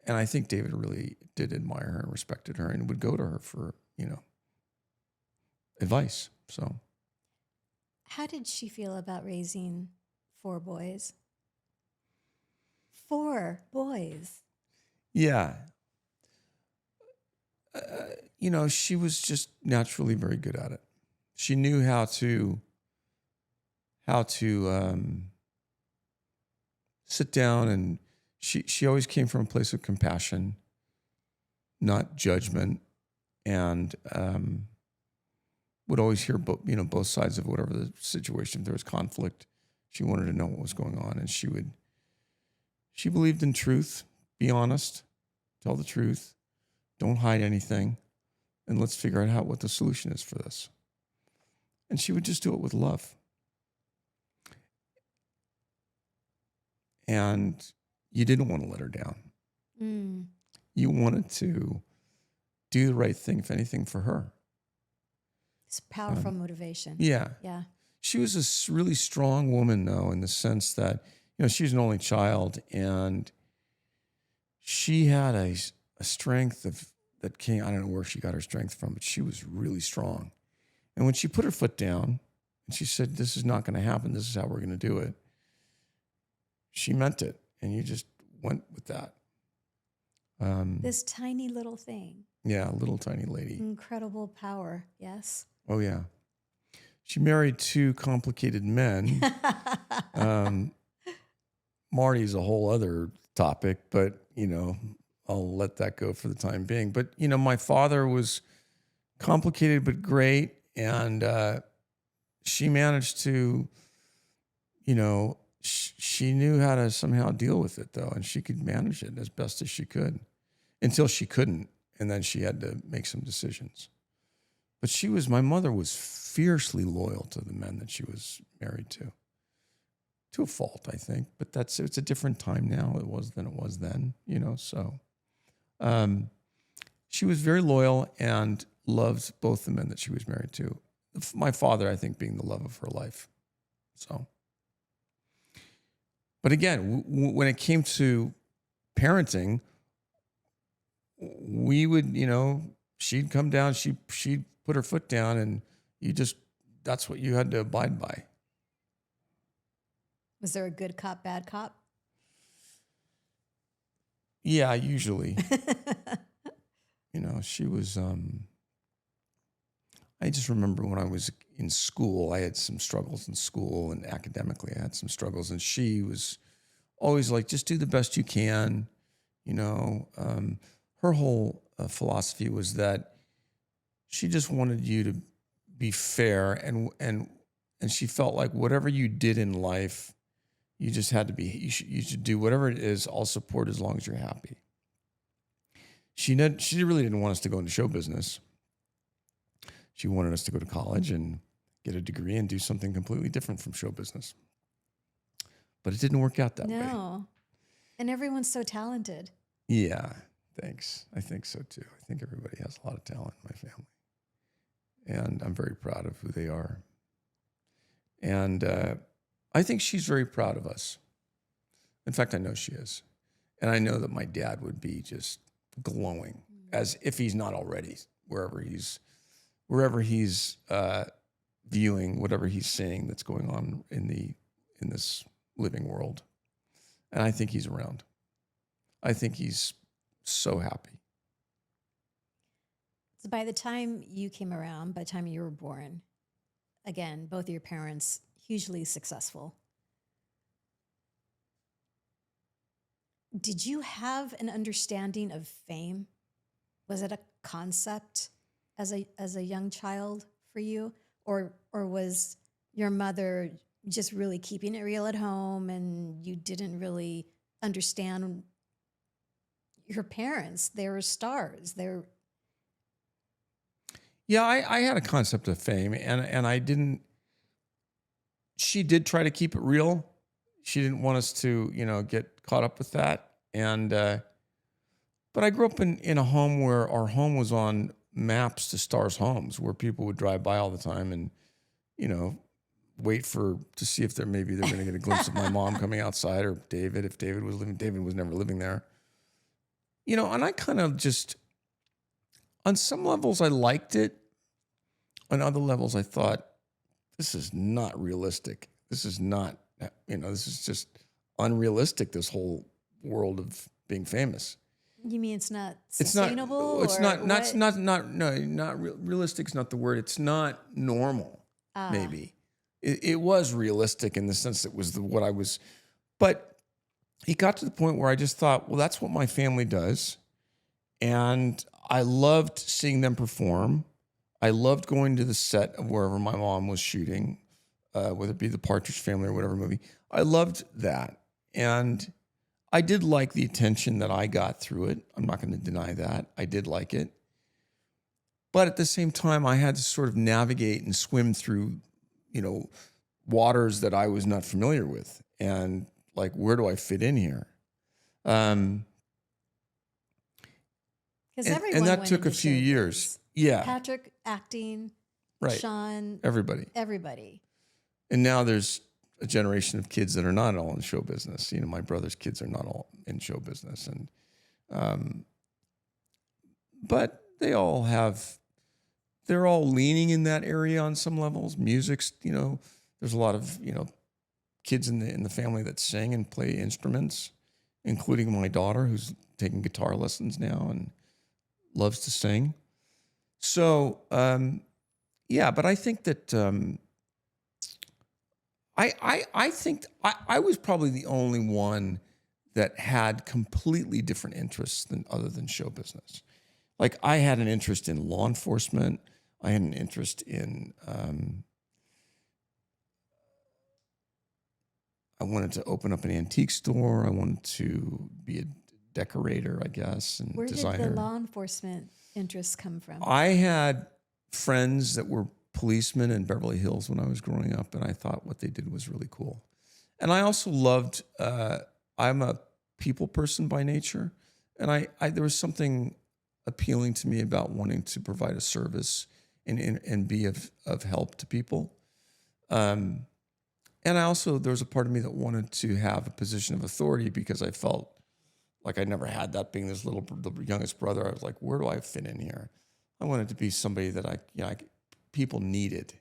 I think David really did admire her and respected her and would go to her for, advice. So How did she feel about raising 4 boys? 4 boys. yeah. She was just naturally very good at it. She knew how to sit down, and she always came from a place of compassion, not judgment, and would always hear both sides of whatever the situation. If there was conflict, she wanted to know what was going on, and she believed in truth. Be honest, tell the truth, don't hide anything, and let's figure out what the solution is for this. And she would just do it with love. And you didn't want to let her down. Mm. You wanted to do the right thing, if anything, for her. It's powerful motivation. Yeah. Yeah. She was a really strong woman, though, in the sense that, she was an only child, and she had a a strength that came. I don't know where she got her strength from, but she was really strong. And when she put her foot down and she said, "This is not going to happen. This is how we're going to do it," she meant it, and you just went with that. This tiny little thing. Yeah, little tiny lady. Incredible power. Yes. Oh yeah. She married two complicated men. Marty's a whole other topic, but I'll let that go for the time being. But my father was complicated but great, and she managed to, she knew how to somehow deal with it though, and she could manage it as best as she could until she couldn't, and then she had to make some decisions. But my mother was fiercely loyal to the men that she was married to a fault, I think. But it's a different time now than it was then, so she was very loyal and loved both the men that she was married to. My father, I think, being the love of her life. So, but again, when it came to parenting, we would, she'd come down, she'd put her foot down, and that's what you had to abide by. Was there a good cop, bad cop? Yeah, usually. She was, I just remember when I was in school, I had some struggles in school, and academically I had some struggles, and she was always like, just do the best you can. Her whole philosophy was that she just wanted you to be fair, and she felt like whatever you did in life, you just had to be, you should do whatever it is. I'll support as long as you're happy. She really didn't want us to go into show business. She wanted us to go to college and get a degree and do something completely different from show business. But it didn't work out that way. No. And everyone's so talented. Yeah, thanks. I think so too. I think everybody has a lot of talent in my family. And I'm very proud of who they are. And I think she's very proud of us. In fact, I know she is. And I know that my dad would be just glowing, as if he's not already, wherever he's viewing whatever he's seeing that's going on in this living world. And I think he's around. I think he's so happy. So by the time you came around, by the time you were born, again, both of your parents hugely successful. Did you have an understanding of fame? Was it a concept as a young child for you, or was your mother just really keeping it real at home, and you didn't really understand your parents? They were stars. Yeah, I had a concept of fame, and I didn't. She did try to keep it real. She didn't want us to, get caught up with that. And but I grew up in a home where our home was on maps to stars' homes, where people would drive by all the time and, wait to see if they're going to get a glimpse of my mom coming outside, or David, if David was living. David was never living there. And I kind of just, on some levels, I liked it. On other levels, I thought, this is not realistic. This is not, this is just unrealistic, this whole world of being famous. You mean it's not sustainable? Not realistic is not the word. It's not normal, maybe. It was realistic in the sense it was what I was, but it got to the point where I just thought, well, that's what my family does. And I loved seeing them perform. I loved going to the set of wherever my mom was shooting, whether it be the Partridge Family or whatever movie. I loved that. And I did like the attention that I got through it. I'm not going to deny that. I did like it. But at the same time, I had to sort of navigate and swim through, waters that I was not familiar with. And like, where do I fit in here? Because everyone and that went took a into few show years. biz. Yeah. Patrick acting, Right. Shaun, everybody. And now there's a generation of kids that are not all in show business. My brother's kids are not all in show business. And but they're all leaning in that area on some levels. Music's, there's a lot of, kids in the family that sing and play instruments, including my daughter who's taking guitar lessons now and loves to sing. So, yeah, but I think that I think I was probably the only one that had completely different interests other than show business. Like I had an interest in law enforcement. I had an interest in, I wanted to open up an antique store. I wanted to be a decorator, I guess, and Where designer. did the law enforcement interests come from? I had friends that were policemen in Beverly Hills when I was growing up, and I thought what they did was really cool. And I also loved, I'm a people person by nature, and I there was something appealing to me about wanting to provide a service and be of help to people. And there was a part of me that wanted to have a position of authority because I felt like I never had that being the youngest brother. I was like, where do I fit in here? I wanted to be somebody that people needed.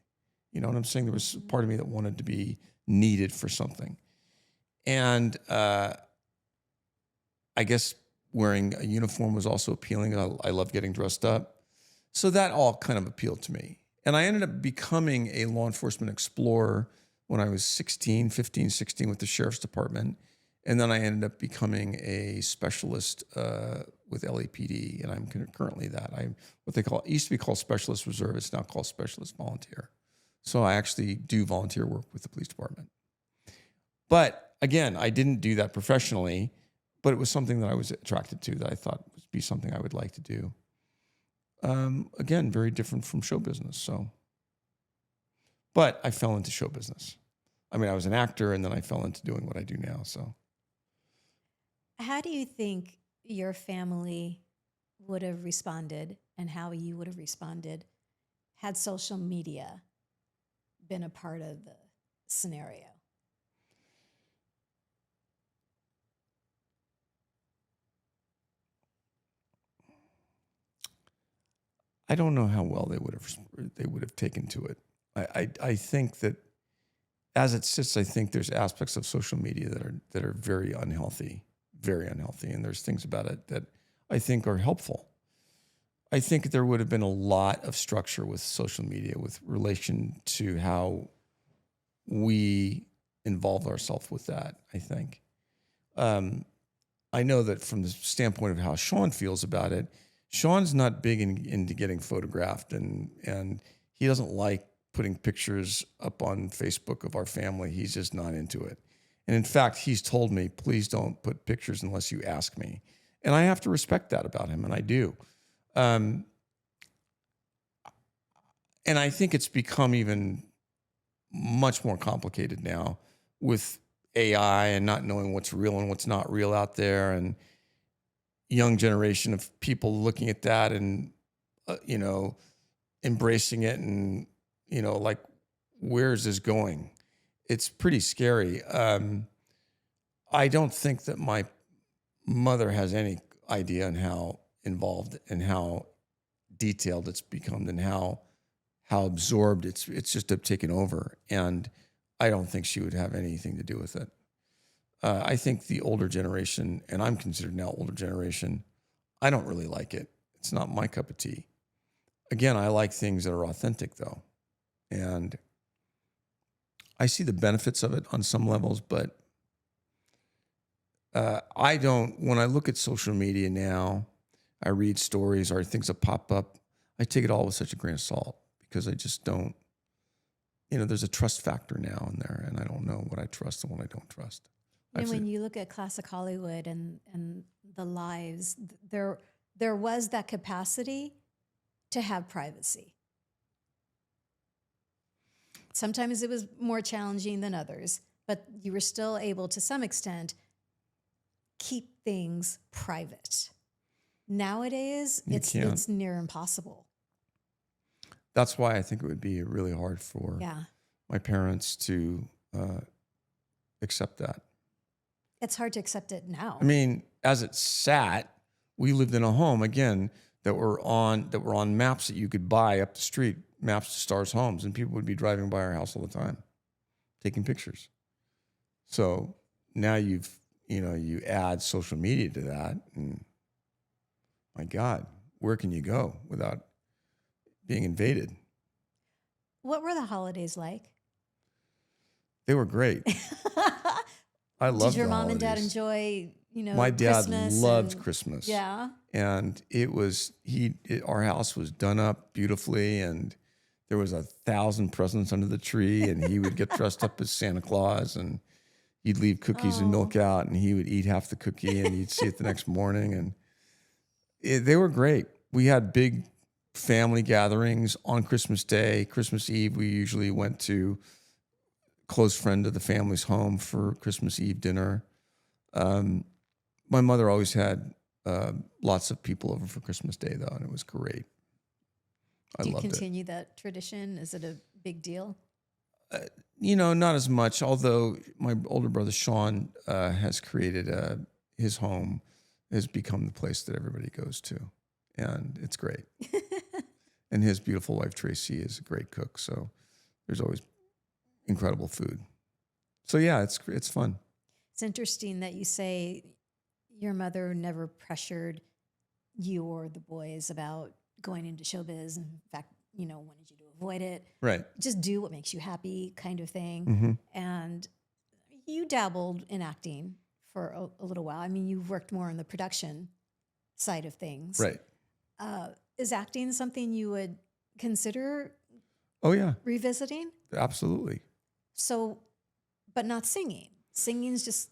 You know what I'm saying? There was a part of me that wanted to be needed for something. And I guess wearing a uniform was also appealing. I love getting dressed up. So that all kind of appealed to me. And I ended up becoming a law enforcement explorer when I was 15, 16 with the sheriff's department. And then I ended up becoming a specialist with LAPD, and I'm currently that. I'm what they call, it used to be called specialist reserve. It's now called specialist volunteer. So I actually do volunteer work with the police department. But again, I didn't do that professionally, but it was something that I was attracted to that I thought would be something I would like to do. Again, very different from show business. So, but I fell into show business. I mean, I was an actor, and then I fell into doing what I do now. So, how do you think your family would have responded, and how you would have responded had social media been a part of the scenario? I don't know how well they would have taken to it. I think that as it sits, I think there's aspects of social media that are very unhealthy, and there's things about it that I think are helpful. I think there would have been a lot of structure with social media with relation to how we involve ourselves with that, I think. I know that from the standpoint of how Shaun feels about it, Shaun's not big into getting photographed, and he doesn't like putting pictures up on Facebook of our family. He's just not into it. And in fact, he's told me, please don't put pictures unless you ask me. And I have to respect that about him, and I do. And I think it's become even much more complicated now with AI and not knowing what's real and what's not real out there, and young generation of people looking at that and, embracing it and, like, where's this going? It's pretty scary. I don't think that my mother has any idea on how involved and how detailed it's become and how absorbed it's just taken over. And I don't think she would have anything to do with it. I think the older generation, and I'm considered now older generation, I don't really like it. It's not my cup of tea. Again, I like things that are authentic, though. And I see the benefits of it on some levels, but when I look at social media now, I read stories or things that pop up, I take it all with such a grain of salt because I just don't, there's a trust factor now in there, and I don't know what I trust and what I don't trust. And when you look at classic Hollywood and the lives, there was that capacity to have privacy. Sometimes it was more challenging than others, but you were still able to some extent keep things private. Nowadays, it's near impossible. That's why I think it would be really hard for my parents to accept that. It's hard to accept it now. I mean, as it sat, we lived in a home. Again, that were on maps that you could buy up the street, maps to Stars Homes, and people would be driving by our house all the time, taking pictures. So now you add social media to that, and my God, where can you go without being invaded? What were the holidays like? They were great. I loved Did your the mom and dad holidays. enjoy, My dad Christmas loved and- Christmas. Yeah. And our house was done up beautifully, and there was 1,000 presents under the tree, and he would get dressed up as Santa Claus, and he'd leave cookies and milk out, and he would eat half the cookie, and you'd see it the next morning. And they were great. We had big family gatherings on Christmas Day. Christmas Eve, we usually went to a close friend of the family's home for Christmas Eve dinner. My mother always had lots of people over for Christmas Day, though, and it was great. I Do you loved continue that tradition? Is it a big deal? Not as much, although my older brother, Shaun, has created his home has become the place that everybody goes to, and it's great. And his beautiful wife, Tracy, is a great cook, so there's always incredible food. So yeah, it's fun. It's interesting that you say your mother never pressured you or the boys about going into showbiz. In fact, wanted you to avoid it. Right. Just do what makes you happy kind of thing. Mm-hmm. And you dabbled in acting for a little while. I mean, you've worked more on the production side of things. Right. Is acting something you would consider Oh, yeah. revisiting? Absolutely. So, but not singing. Singing's just...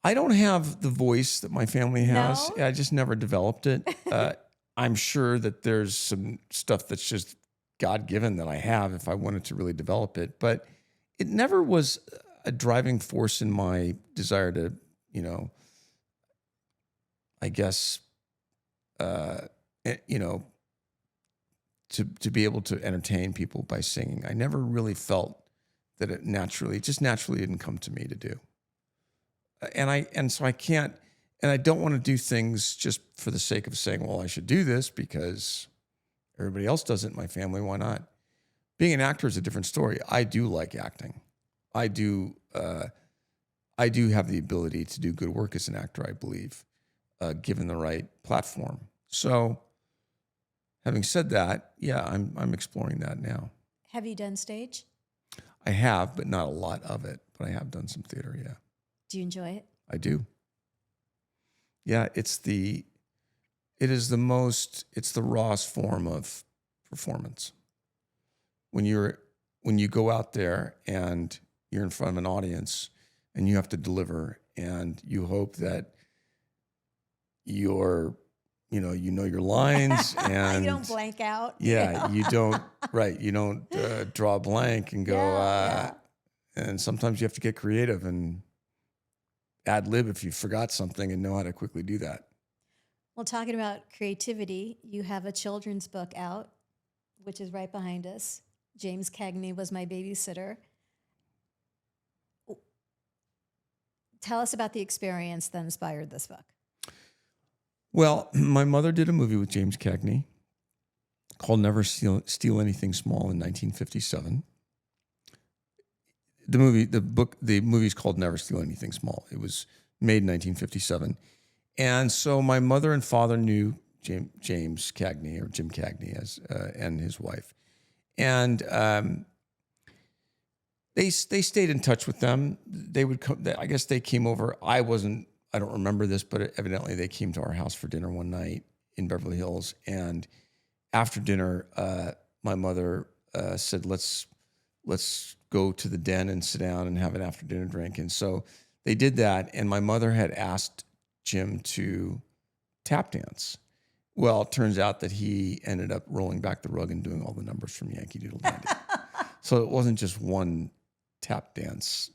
I don't have the voice that my family has. No? I just never developed it. I'm sure that there's some stuff that's just God-given that I have if I wanted to really develop it. But it never was a driving force in my desire to, I guess, to be able to entertain people by singing. I never really felt that it naturally didn't come to me to do. So I can't, and I don't want to do things just for the sake of saying, well, I should do this because everybody else does it in my family. Why not? Being an actor is a different story. I do like acting. I do have the ability to do good work as an actor, I believe, given the right platform. So having said that, yeah, I'm exploring that now. Have you done stage? I have, but not a lot of it. But I have done some theater, yeah. Do you enjoy it? I do. Yeah, it's the rawest form of performance. When you go out there and you're in front of an audience and you have to deliver, and you hope that your lines and you don't blank out. Yeah, you don't draw a blank and go and sometimes you have to get creative and ad lib if you forgot something and know how to quickly do that. Well, talking about creativity, you have a children's book out, which is right behind us. James Cagney Was My Babysitter. Tell us about the experience that inspired this book. Well, my mother did a movie with James Cagney called Never Steal Anything Small in 1957. The movie's called Never Steal Anything Small. It was made in 1957. And so my mother and father knew James Cagney, or Jim Cagney, and his wife. And they stayed in touch with them. They would come, I guess they came over. I don't remember this, but evidently they came to our house for dinner one night in Beverly Hills. And after dinner, my mother said, let's go to the den and sit down and have an after dinner drink. And so they did that. And my mother had asked Jim to tap dance. Well, it turns out that he ended up rolling back the rug and doing all the numbers from Yankee Doodle Dandy. So it wasn't just one tap dance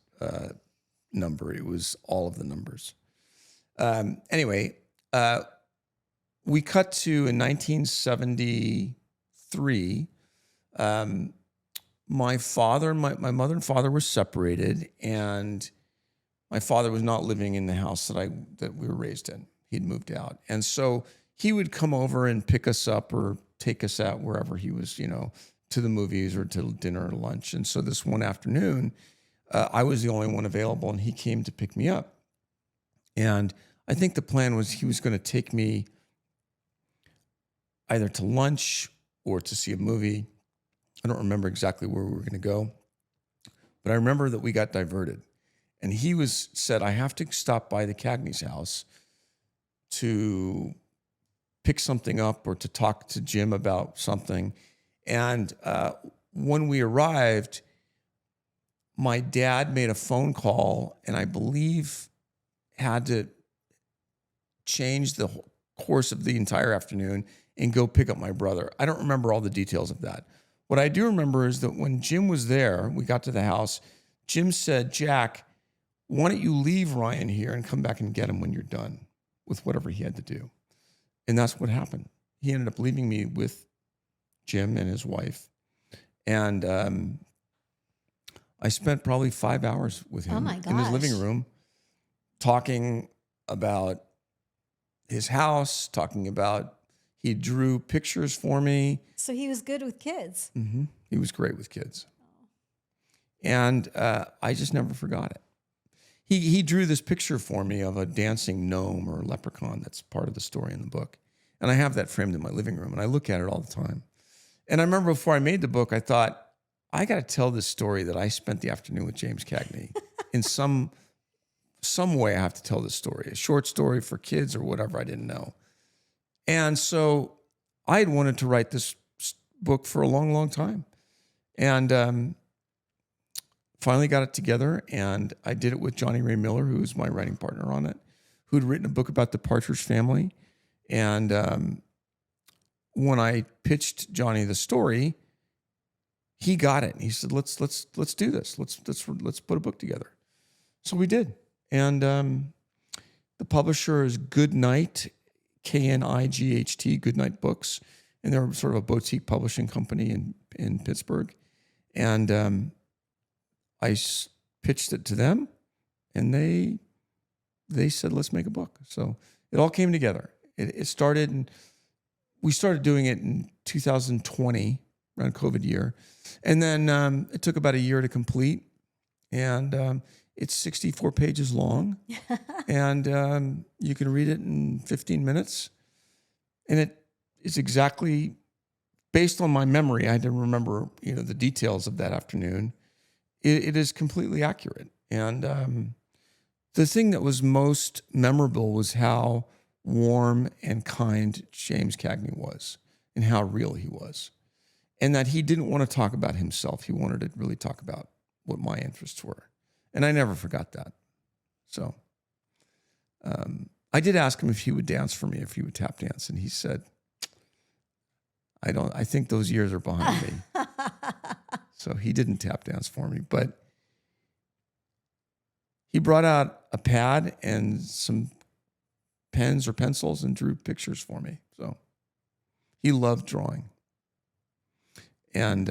number. It was all of the numbers. Anyway, we cut to in 1973. My mother and father were separated, and my father was not living in the house that we were raised in. He'd moved out. And so he would come over and pick us up or take us out wherever he was, to the movies or to dinner or lunch. And so this one afternoon, I was the only one available, and he came to pick me up. And I think the plan was he was going to take me either to lunch or to see a movie. I don't remember exactly where we were going to go, but I remember that we got diverted. And he said, I have to stop by the Cagney's house to pick something up or to talk to Jim about something. And when we arrived, my dad made a phone call and I believe had to change the course of the entire afternoon and go pick up my brother. I don't remember all the details of that. What I do remember is that when Jim was there, we got to the house, Jim said, Jack, why don't you leave Ryan here and come back and get him when you're done with whatever he had to do? And that's what happened. He ended up leaving me with Jim and his wife. And I spent probably 5 hours with him in his living room talking about his house, talking about, he drew pictures for me. So he was good with kids. Mm-hmm. He was great with kids. And I just never forgot it. He drew this picture for me of a dancing gnome or leprechaun that's part of the story in the book. And I have that framed in my living room, and I look at it all the time. And I remember before I made the book, I thought, I got to tell this story that I spent the afternoon with James Cagney. In some way, I have to tell this story, a short story for kids or whatever, I didn't know. And so I had wanted to write this book for a long, long time. And finally got it together, and I did it with Johnny Ray Miller, who was my writing partner on it, who'd written a book about the Partridge Family. And when I pitched Johnny the story, he got it. He said, "Let's do this. Let's put a book together." So we did. And the publisher is Goodnight, Knight, Goodnight Books, and they're sort of a boutique publishing company in Pittsburgh. And I pitched it to them, and they said, let's make a book. So it all came together. It started, and we started doing it in 2020, around COVID year. And then it took about a year to complete. And it's 64 pages long. And you can read it in 15 minutes. And it is exactly based on my memory. I had to remember, the details of that afternoon. It is completely accurate. And the thing that was most memorable was how warm and kind James Cagney was and how real he was. And that he didn't want to talk about himself. He wanted to really talk about what my interests were. And I never forgot that. So I did ask him if he would dance for me, if he would tap dance. And he said, I think those years are behind me. So he didn't tap dance for me, but he brought out a pad and some pens or pencils and drew pictures for me. So he loved drawing. And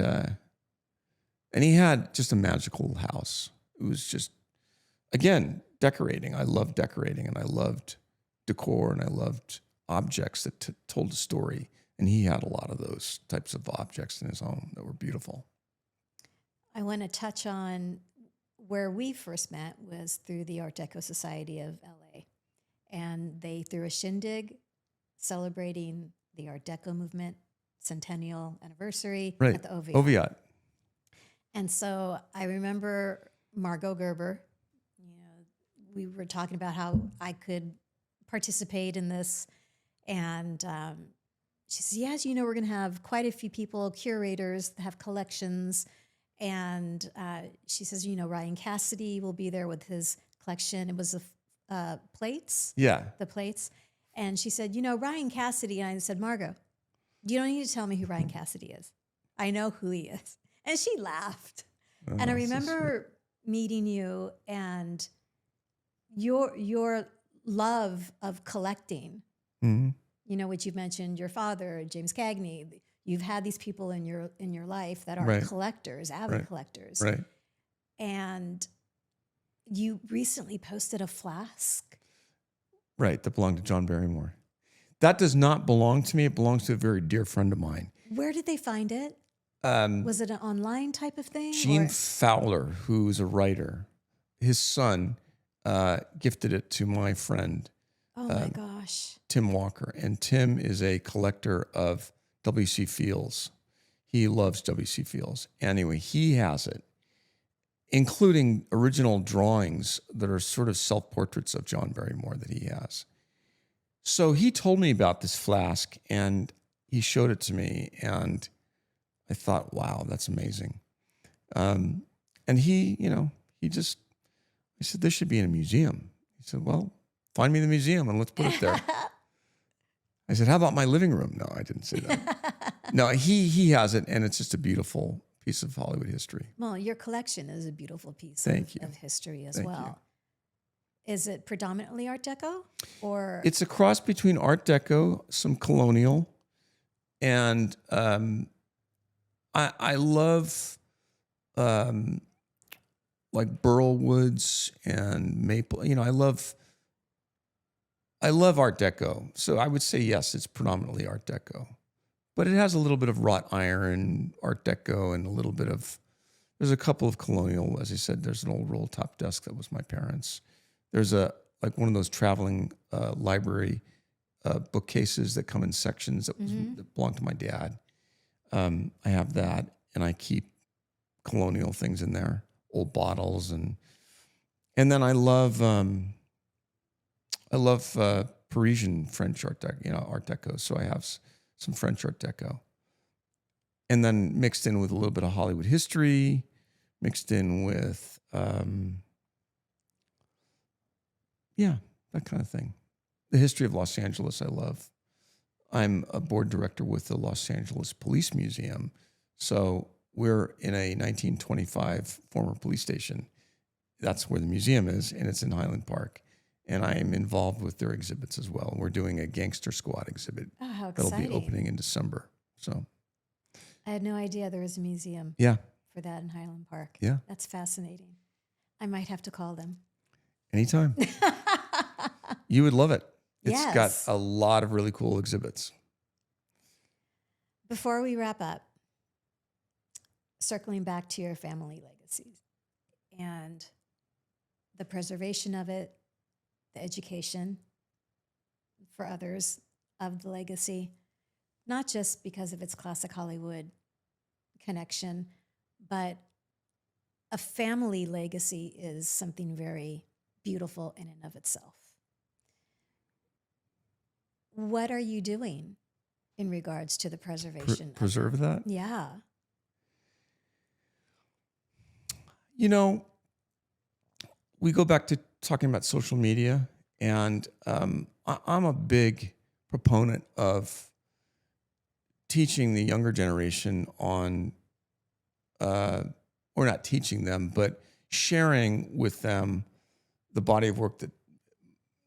he had just a magical house. It was just, again, decorating. I loved decorating, and I loved decor, and I loved objects that told a story. And he had a lot of those types of objects in his home that were beautiful. I want to touch on where we first met was through the Art Deco Society of LA. And they threw a shindig celebrating the Art Deco movement centennial anniversary at the Goveia. And so I remember Margot Gerber, we were talking about how I could participate in this. And she says, yes, we're going to have quite a few people, curators that have collections. And she says, Ryan Cassidy will be there with his collection. It was the plates. Yeah. The plates. And she said, Ryan Cassidy. And I said, Margot, you don't need to tell me who Ryan Cassidy is. I know who he is. And she laughed. Oh, and I remember meeting you and your love of collecting. Mm-hmm. Which you've mentioned, your father, James Cagney. You've had these people in your life that are collectors, avid collectors. Right. And you recently posted a flask. Right, that belonged to John Barrymore. That does not belong to me. It belongs to a very dear friend of mine. Where did they find it? Was it an online type of thing? Gene Fowler, who's a writer, his son gifted it to my friend, Oh my gosh. Tim Walker. And Tim is a collector of W.C. Fields. He loves W.C. Fields. Anyway, he has it, including original drawings that are sort of self-portraits of John Barrymore that he has. So he told me about this flask, and he showed it to me, and I thought, wow, that's amazing. And he, I said, this should be in a museum. He said, well, find me the museum and let's put it there. I said, how about my living room? No, I didn't say that. No, he has it, and it's just a beautiful piece of Hollywood history. Well, your collection is a beautiful piece of history as well. Is it predominantly Art Deco, or? It's a cross between Art Deco, some colonial, and I love like burl woods and maple. I love Art Deco. So I would say yes, it's predominantly Art Deco, but it has a little bit of wrought iron, Art Deco, and a little bit of. There's a couple of colonial. As I said, there's an old roll top desk that was my parents'. There's one of those traveling library bookcases that come in sections that belonged to my dad. I have that, and I keep colonial things in there, old bottles, and then I love Parisian French Art Deco. So I have some French Art Deco, and then mixed in with a little bit of Hollywood history, mixed in with that kind of thing. The history of Los Angeles I love. I'm a board director with the Los Angeles Police Museum. So we're in a 1925 former police station. That's where the museum is, and it's in Highland Park. And I am involved with their exhibits as well. We're doing a Gangster Squad exhibit. Oh, how exciting. That'll be opening in December. So I had no idea there was a museum for that in Highland Park. Yeah. That's fascinating. I might have to call them. Anytime. You would love it. It's Yes. got a lot of really cool exhibits. Before we wrap up, circling back to your family legacies and the preservation of it, the education for others of the legacy, not just because of its classic Hollywood connection, but a family legacy is something very beautiful in and of itself. What are you doing in regards to the preservation? Preserve that? Yeah. We go back to talking about social media, and I'm a big proponent of teaching the younger generation on, or not teaching them, but sharing with them the body of work that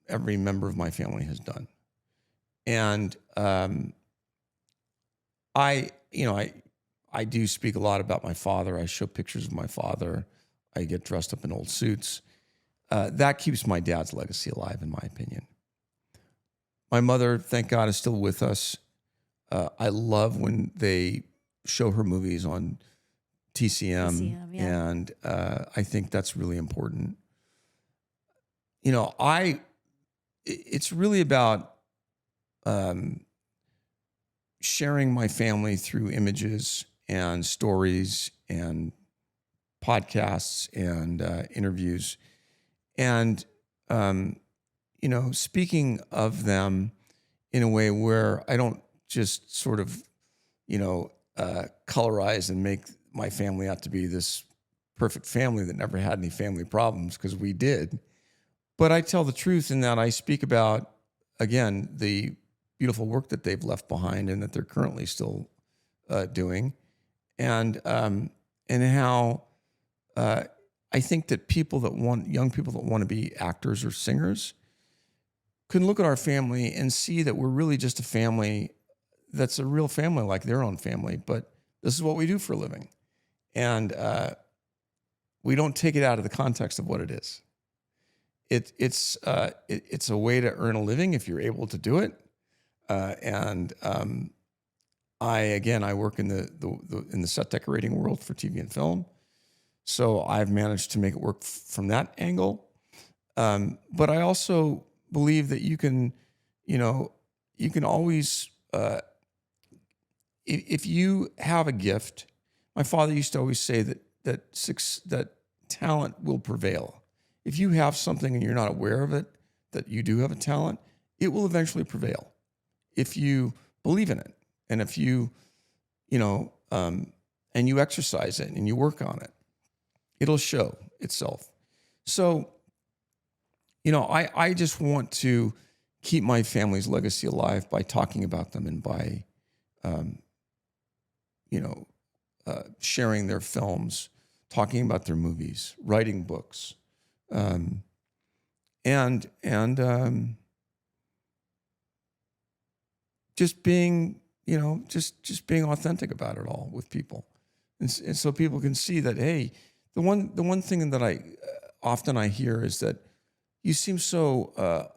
every member of my family has done. And I do speak a lot about my father. I show pictures of my father. I get dressed up in old suits. That keeps my dad's legacy alive, in my opinion. My mother, thank God, is still with us. I love when they show her movies on TCM, yeah. and I think that's really important. It's really about sharing my family through images and stories and podcasts and interviews, and speaking of them in a way where I don't just sort of colorize and make my family out to be this perfect family that never had any family problems, because we did. But I tell the truth in that I speak about, again, the beautiful work that they've left behind and that they're currently still doing, and how I think that young people that want to be actors or singers can look at our family and see that we're really just a family that's a real family, like their own family, but this is what we do for a living. And we don't take it out of the context of what it is. It's a way to earn a living if you're able to do it. I work in the set decorating world for TV and film. So I've managed to make it work from that angle. But I also believe that you can always, if you have a gift, my father used to always say that talent will prevail. If you have something and you're not aware of it, that you do have a talent, it will eventually prevail. If you believe in it, and if you and you exercise it and you work on it, it'll show itself. So, I just want to keep my family's legacy alive by talking about them and by, sharing their films, talking about their movies, writing books, and just being, just being authentic about it all with people, and so people can see that, hey, the one thing that I often hear is that you seem so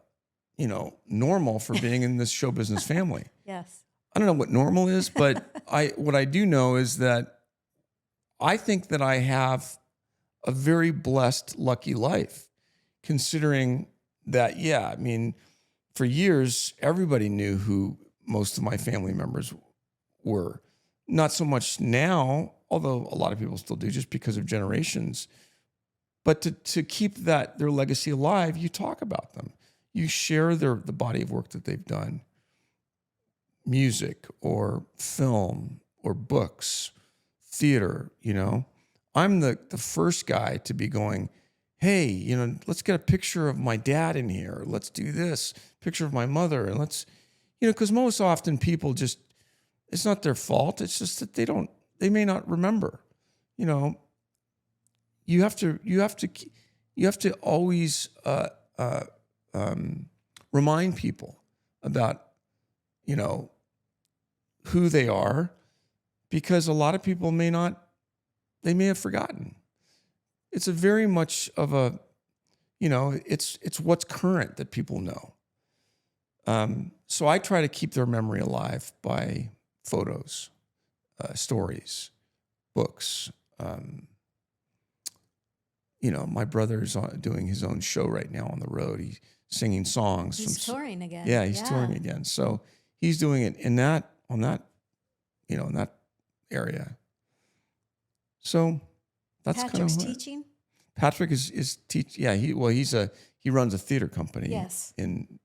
normal for being in this show business family. Yes. I don't know what normal is, but what I do know is that I think that I have a very blessed, lucky life, considering that, for years, everybody knew who most of my family members were. Not so much now, although a lot of people still do, just because of generations. But to keep their legacy alive, you talk about them. You share the body of work that they've done, music or film or books, theater. I'm the first guy to be going, hey, let's get a picture of my dad in here. Let's do this picture of my mother, and let's, because most often people just, it's not their fault. It's just that they may not remember. You have to always remind people about, who they are, because a lot of people may have forgotten. It's a very much of a, it's what's current that people know. So I try to keep their memory alive by photos, stories, books. My brother's doing his own show right now on the road. He's singing songs. He's touring again. Yeah, he's touring again. So he's doing it in that area. So that's kind of Patrick's teaching. Patrick is teach. Yeah, he runs a theater company. Yes. in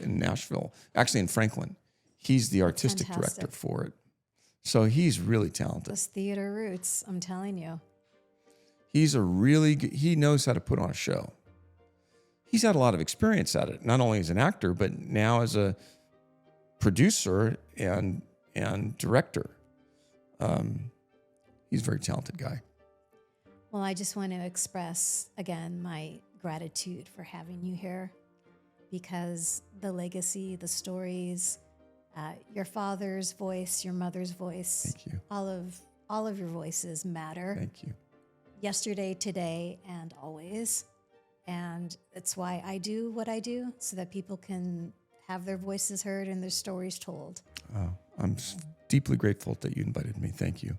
Nashville, actually in Franklin. He's the artistic Fantastic. director for it. So he's really talented. Those theater roots, I'm telling you. He's he knows how to put on a show. He's had a lot of experience at it, not only as an actor, but now as a producer and director. He's a very talented guy. Well, I just want to express again my gratitude for having you here, because the legacy, the stories, your father's voice, your mother's voice, Thank you. all of your voices matter. Thank you. Yesterday, today, and always. And that's why I do what I do, so that people can have their voices heard and their stories told. I'm deeply grateful that you invited me. Thank you.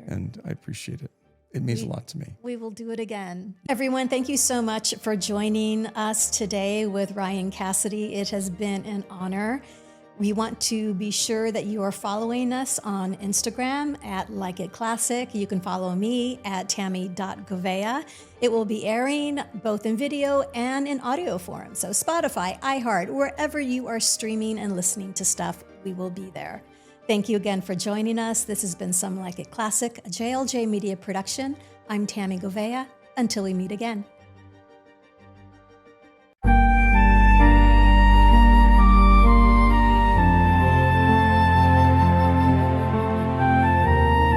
And I appreciate it. It means a lot to me. We will do it again. Everyone, thank you so much for joining us today with Ryan Cassidy. It has been an honor. We want to be sure that you are following us on Instagram at Like It Classic. You can follow me at Tami.Goveia. It will be airing both in video and in audio form. So Spotify, iHeart, wherever you are streaming and listening to stuff, we will be there. Thank you again for joining us. This has been Some Like It Classic, a JLJ Media production. I'm Tami Goveia. Until we meet again.